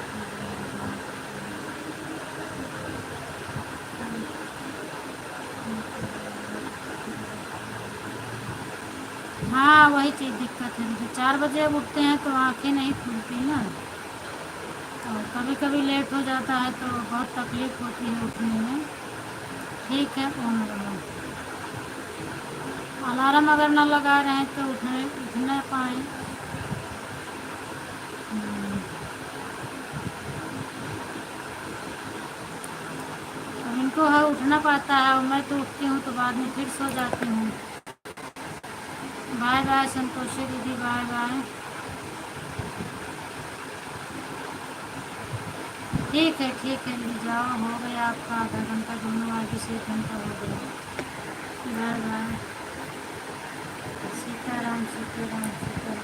हाँ वही चीज़ दिक्कत है दीदी, 4 बजे अब उठते हैं तो आंखें नहीं खुलती ना, और कभी कभी लेट हो जाता है तो बहुत तकलीफ़ होती है उठने में। ठीक है, ऑन लगाओ। अलार्म अगर ना लगा रहे हैं तो उठ ना पाए। अब इनको है उठना पड़ता है, और मैं तो उठती हूँ तो बाद में फिर सो जाती हूँ। बाय बाय संतोषी दीदी, बाय बाय। ठीक है दीदी, जाओ, हो गया आपका आधा घंटा, दोनों आगे से 1 घंटा हो गया। Bye bye. Sitaram Sitaram Sitaram.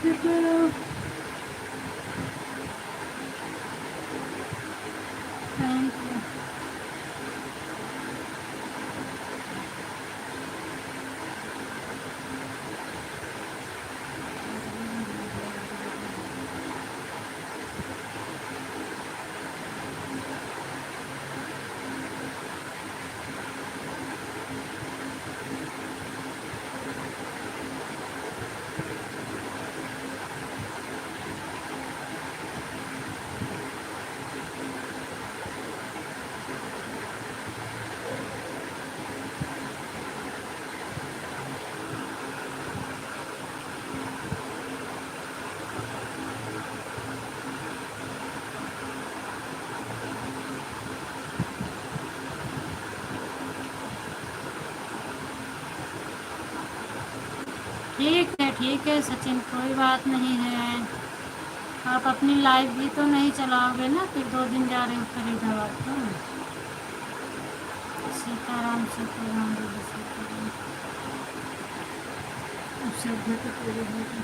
Sitaram. Thank you. ठीक है सचिन, कोई बात नहीं है। आप अपनी लाइफ भी तो नहीं चलाओगे ना, फिर 2 दिन जा रहे हो फरीदाबाद तो। सीताराम सीताराम दीदी, सीताराम। अब श्रद्धा तो पूरी होगी।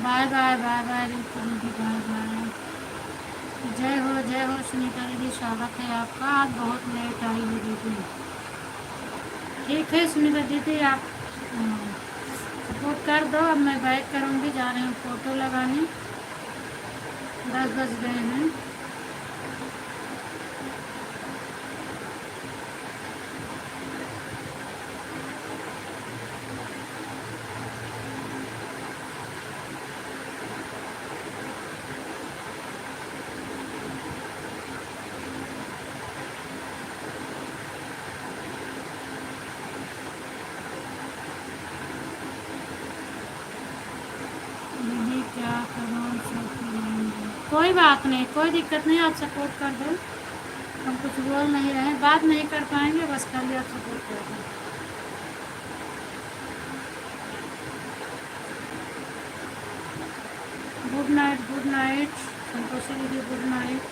Bye bye bye bye Ritu दीदी, बाय बाय। जय हो सुनीता दीदी, स्वागत है आपका। आज बहुत लेट आई है दीदी। ठीक है सुनीता दीदी, आप सपोर्ट कर दो। अब मैं बैक करूँगी, जा रही हूँ फ़ोटो लगाने, 10 बज गए हैं। दीदी क्या करूँ, सब करेंगे। कोई बात नहीं, कोई दिक्कत नहीं, आप सपोर्ट कर दो। हम कुछ बोल नहीं रहे, बात नहीं कर पाएंगे, बस खाली आप सपोर्ट कर दो। गुड नाइट संतोषी दीदी, गुड नाइट।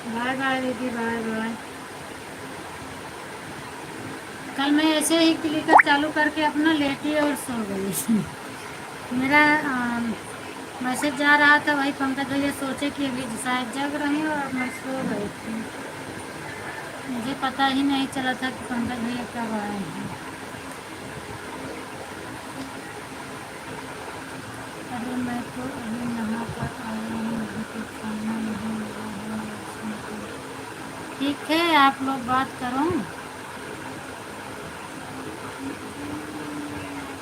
बाय बाय दीदी, बाय बाय। कल मैं ऐसे ही क्लिकर चालू करके अपना लेटी और सो गई। मेरा मैसेज जा रहा था, वही पंकज भैया सोचे कि अभी शायद जग रही हूँ और मैं सो गई थी। मुझे पता ही नहीं चला था कि पंकज भैया कब आए हैं। अरे मैं तो अभी नहा कर आई हूँ, अभी तो खाना नहीं मिला है उसमें तो। ठीक है, आप लोग बात करो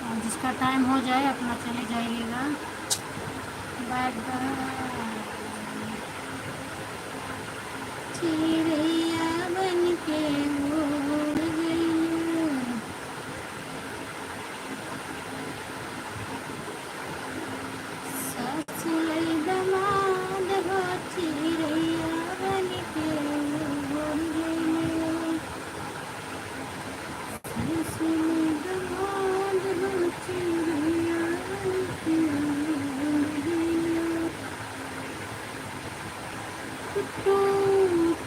और जिसका टाइम हो जाए अपना चले जाइएगा। Bye bye. चिड़ैया बन के उड़ गई। ससुर दमाद हो चिड़ैया बन के उड़ गई। ससुर दमाद हो चिड़ैया बन के उड़ गई। टुटू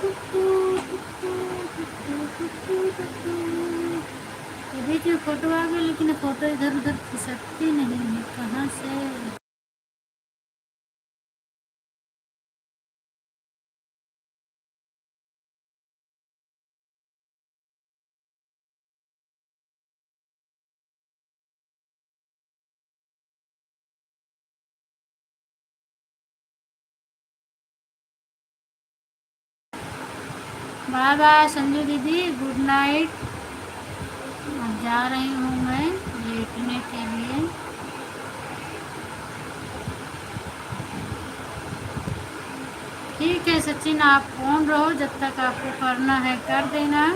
टुटू टुटू टुटू टुटू टुटू। ये बीच में फोटो आ गई, लेकिन फोटो इधर उधर खिसकती नहीं है, कहाँ से। बाय बाय संजू दीदी, गुड नाइट। अब जा रही हूँ मैं लेटने के लिए। ठीक है सचिन, आप फोन रहो, जब तक आपको करना है कर देना।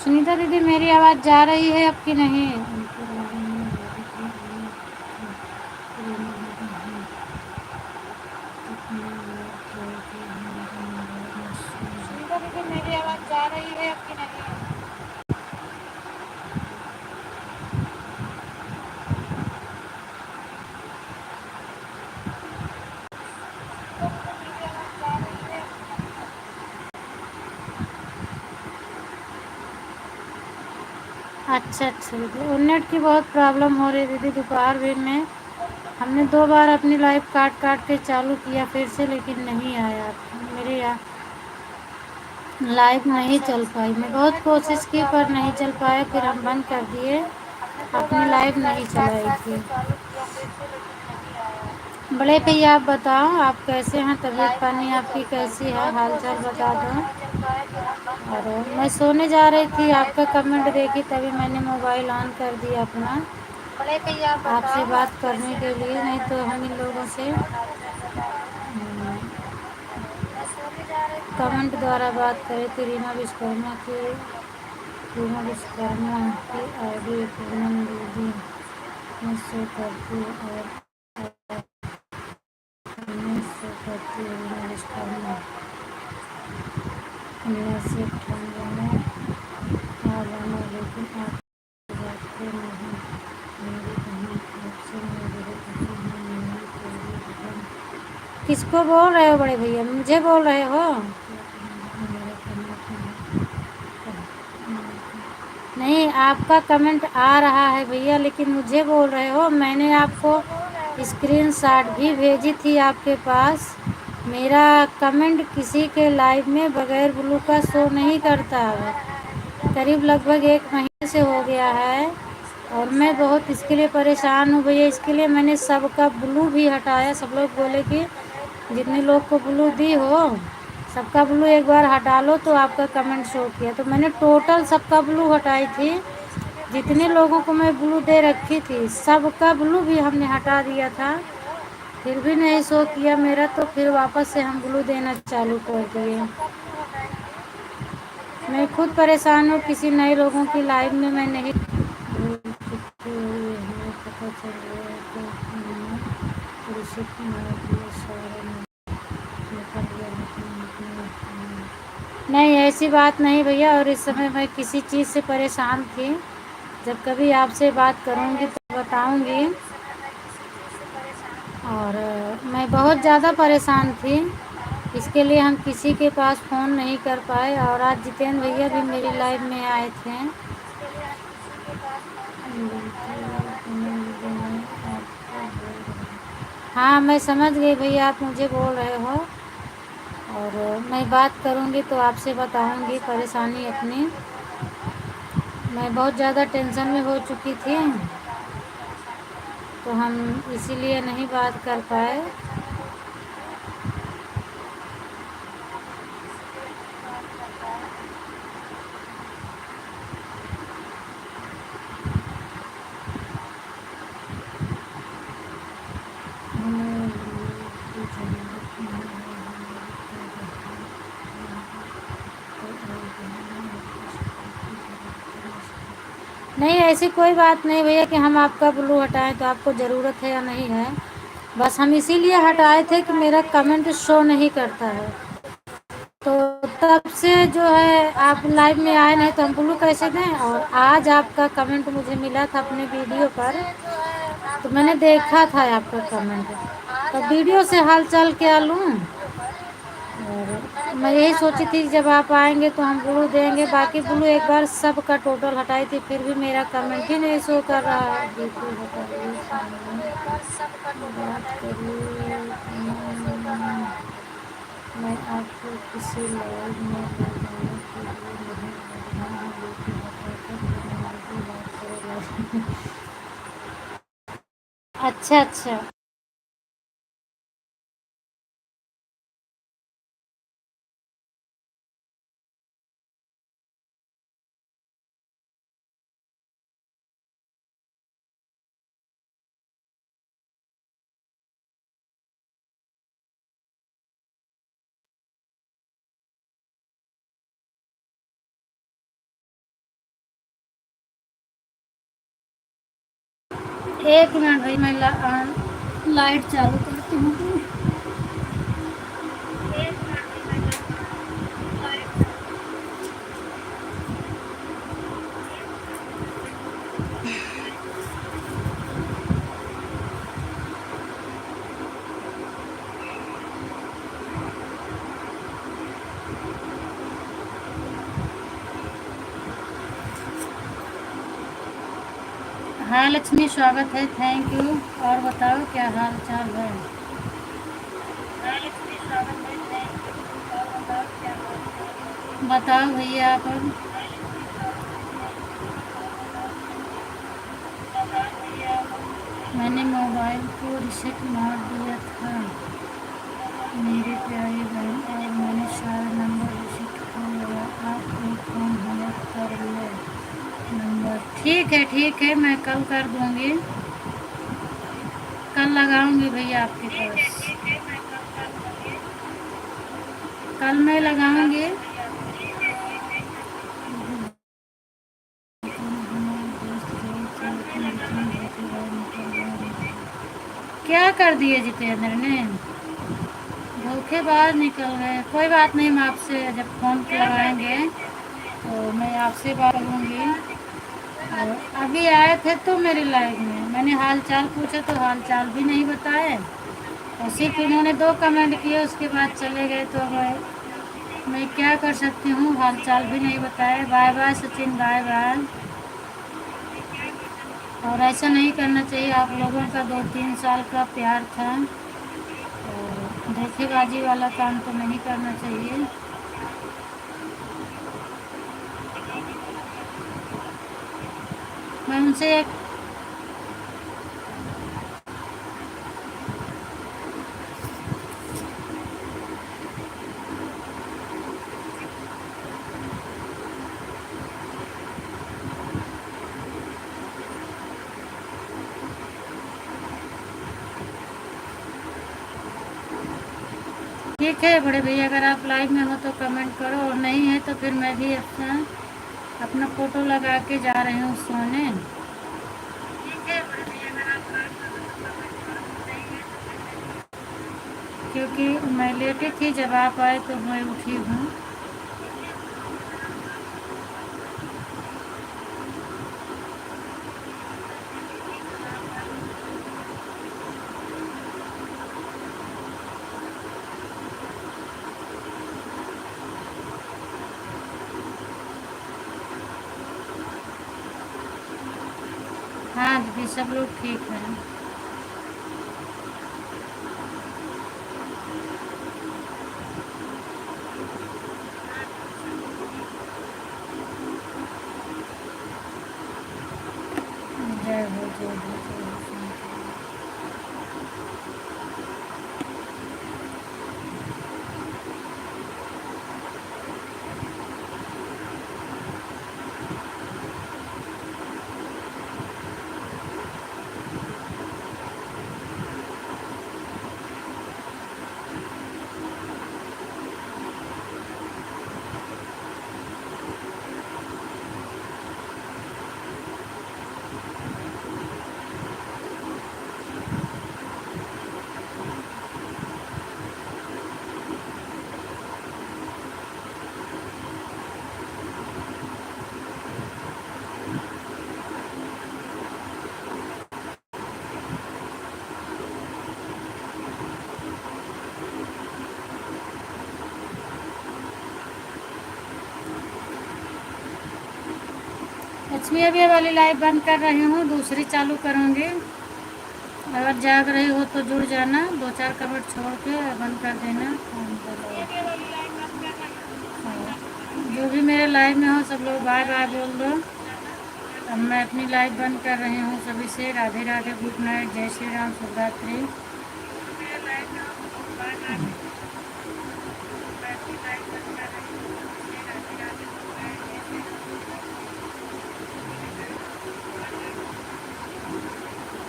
सुनीता दीदी मेरी आवाज़ जा रही है अब कि नहीं? सुनीता दीदी मेरी आवाज़ जा रही है अब कि नहीं? अच्छा अच्छा दीदी, और नेट की बहुत प्रॉब्लम हो रही है दीदी। दोपहर भी में हमने 2 बार अपनी लाइव काट काट के चालू किया फिर से, लेकिन नहीं आया। मेरे यहाँ लाइव नहीं चल पाई। मैं बहुत कोशिश की पर नहीं चल पाया, फिर हम बंद कर दिए। अपनी लाइव नहीं चलाई थी। बड़े भैया आप बताओ, आप कैसे हैं? तबीयत पानी आपकी कैसी है? हाल चाल बता दो। और मैं सोने जा रही थी, आपका कमेंट देखी तभी मैंने मोबाइल ऑन कर दिया अपना आपसे बात करने के लिए, नहीं तो हम इन लोगों से कमेंट द्वारा बात करें थी। रीमा विश्वकर्मा की आईडी पूनम दीदी में शो करती है और में शो करती है। रीमा विश्वकर्मा इनमें से ठंडने आ जाना, लेकिन आप जाते नहीं। मेरी बहन आपसे मैं बहुत दुखी हूँ। मेरी तेरी बहन किसको बोल रहे हो बड़े भैया? मुझे बोल रहे हो? नहीं, आपका कमेंट आ रहा है भैया, लेकिन मुझे बोल रहे हो। मैंने आपको स्क्रीनशॉट भी भेजी थी आपके पास। मेरा कमेंट किसी के लाइव में बगैर ब्लू का शो नहीं करता है। करीब लगभग 1 महीने से हो गया है और मैं बहुत इसके लिए परेशान हूँ भैया। इसके लिए मैंने सबका ब्लू भी हटाया। सब लोग बोले कि जितने लोग को ब्लू दी हो सबका ब्लू एक बार हटा लो तो आपका कमेंट शो किया। तो मैंने टोटल सबका ब्लू हटाई थी। जितने लोगों को मैं ब्लू दे रखी थी सबका ब्लू भी हमने हटा दिया था, फिर भी नहीं शो किया मेरा। तो फिर वापस से हम ब्लू देना चालू कर दिए। मैं खुद परेशान हूँ, किसी नए लोगों की लाइव में मैं नहीं पता चल रहा है कि नहीं, ऐसी बात नहीं भैया। और इस समय मैं किसी चीज़ से परेशान थी। जब कभी आपसे बात करूँगी तो बताऊँगी। और मैं बहुत ज़्यादा परेशान थी, इसके लिए हम किसी के पास फ़ोन नहीं कर पाए। और आज जितेंद्र भैया भी मेरी लाइव में आए थे। हाँ, मैं समझ गई भैया, आप मुझे बोल रहे हो। और मैं बात करूँगी तो आपसे बताऊँगी परेशानी अपनी। मैं बहुत ज़्यादा टेंशन में हो चुकी थी, तो हम इसीलिए नहीं बात कर पाए। नहीं, ऐसी कोई बात नहीं भैया कि हम आपका ब्लू हटाएं तो आपको ज़रूरत है या नहीं है। बस हम इसीलिए हटाए थे कि मेरा कमेंट शो नहीं करता है। तो तब से जो है आप लाइव में आए नहीं तो हम ब्लू कैसे दें। और आज आपका कमेंट मुझे मिला था अपने वीडियो पर, तो मैंने देखा था आपका कमेंट। तो वीडियो से हाल चाल क्या लूँ। और मैं यही सोची थी कि जब आप आएंगे तो हम ब्लू देंगे। बाकी ब्लू एक बार सब का टोटल हटाई थी, फिर भी मेरा कमेंट ही नहीं शो कर रहा है। बिल्कुल हटाइए सामने बात करिए। मैं आपको किसी लाइव में ले जाने के लिए नहीं बोल रहा हूँ, लेकिन हटाकर फिर बात करेगा। अच्छा अच्छा। एक मिनट भाई, मैं लाइट चालू करती हूँ। एक मिनट में मैं लाइट हाँ लक्ष्मी, स्वागत है, थैंक यू। और बताओ क्या हाल चाल है? लक्ष्मी स्वागत है, थैंक यू। और बताओ क्या हाल चाल है? बताओ भैया आप। लक्ष्मी स्वागत है, थैंक यू। और बताओ भैया मैंने मोबाइल को रिसेट मार दिया था मेरी प्यारी बहन, और मैंने सारा नंबर रिसेट कर लिया। आप एक फोन हमें कर लो नंबर। ठीक है, मैं कल कर दूँगी। कल लगाऊंगी भैया आपके पास। ठीक है, मैं कल कर दूँगी। कल मैं लगाऊंगी। क्या कर दिए जितेंद्र ने? धोखेबाज निकल गए। कोई बात नहीं, मैं आपसे जब फ़ोन लगाएंगे तो मैं आपसे बात करूँगी। और अभी आए थे तो मेरे लाइव में मैंने हाल चाल पूछा तो हाल चाल भी नहीं बताए, और सिर्फ इन्होंने 2 कमेंट किए, उसके बाद चले गए। तो मैं क्या कर सकती हूँ? हाल चाल भी नहीं बताए। Bye bye Sachin, bye bye. और ऐसा नहीं करना चाहिए। आप लोगों का 2-3 साल का प्यार था, और धोखेबाजी वाला काम तो नहीं करना चाहिए। मैं उनसे एक ठीक है बड़े भैया, अगर आप लाइव में हो तो कमेंट करो, और नहीं है तो फिर मैं भी अपना फ़ोटो लगा के जा रही हूँ सोने। क्योंकि मैं लेटी थी, जब आप आए तो मैं उठी हूँ। हाँ दीदी, सब लोग ठीक हैं। जय हो, जय हो, जय हो, शांति। लक्ष्मी, अभी वाली लाइव बंद कर रही हूँ, दूसरी चालू करूँगी। अगर जाग रही हो तो जुड़ जाना, 2-4 कमेंट छोड़ के बंद कर देना। जो भी मेरे लाइव में हो सब लोग बाय बाय बोल दो। अब मैं अपनी लाइव बंद कर रही हूँ। सभी से राधे राधे, गुड नाइट, जय श्री राम, शुभरात्रि।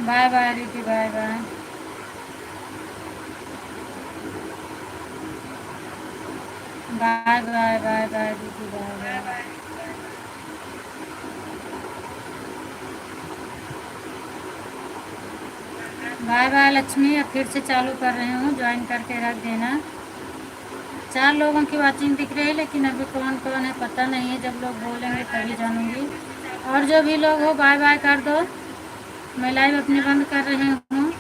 बाय बाय दीदी, bye bye. Bye bye, bye bye दीदी, bye bye. Bye bye Lakshmi. अब फिर से चालू कर रही हूँ, ज्वाइन करके रख देना। 4 लोगों की वाचिंग दिख रही है, लेकिन अभी कौन कौन है पता नहीं है। जब लोग बोलेंगे तभी जानूंगी। और जो भी लोग हो बाय बाय कर दो। मैं लाइव अपनी बंद कर रही हूँ।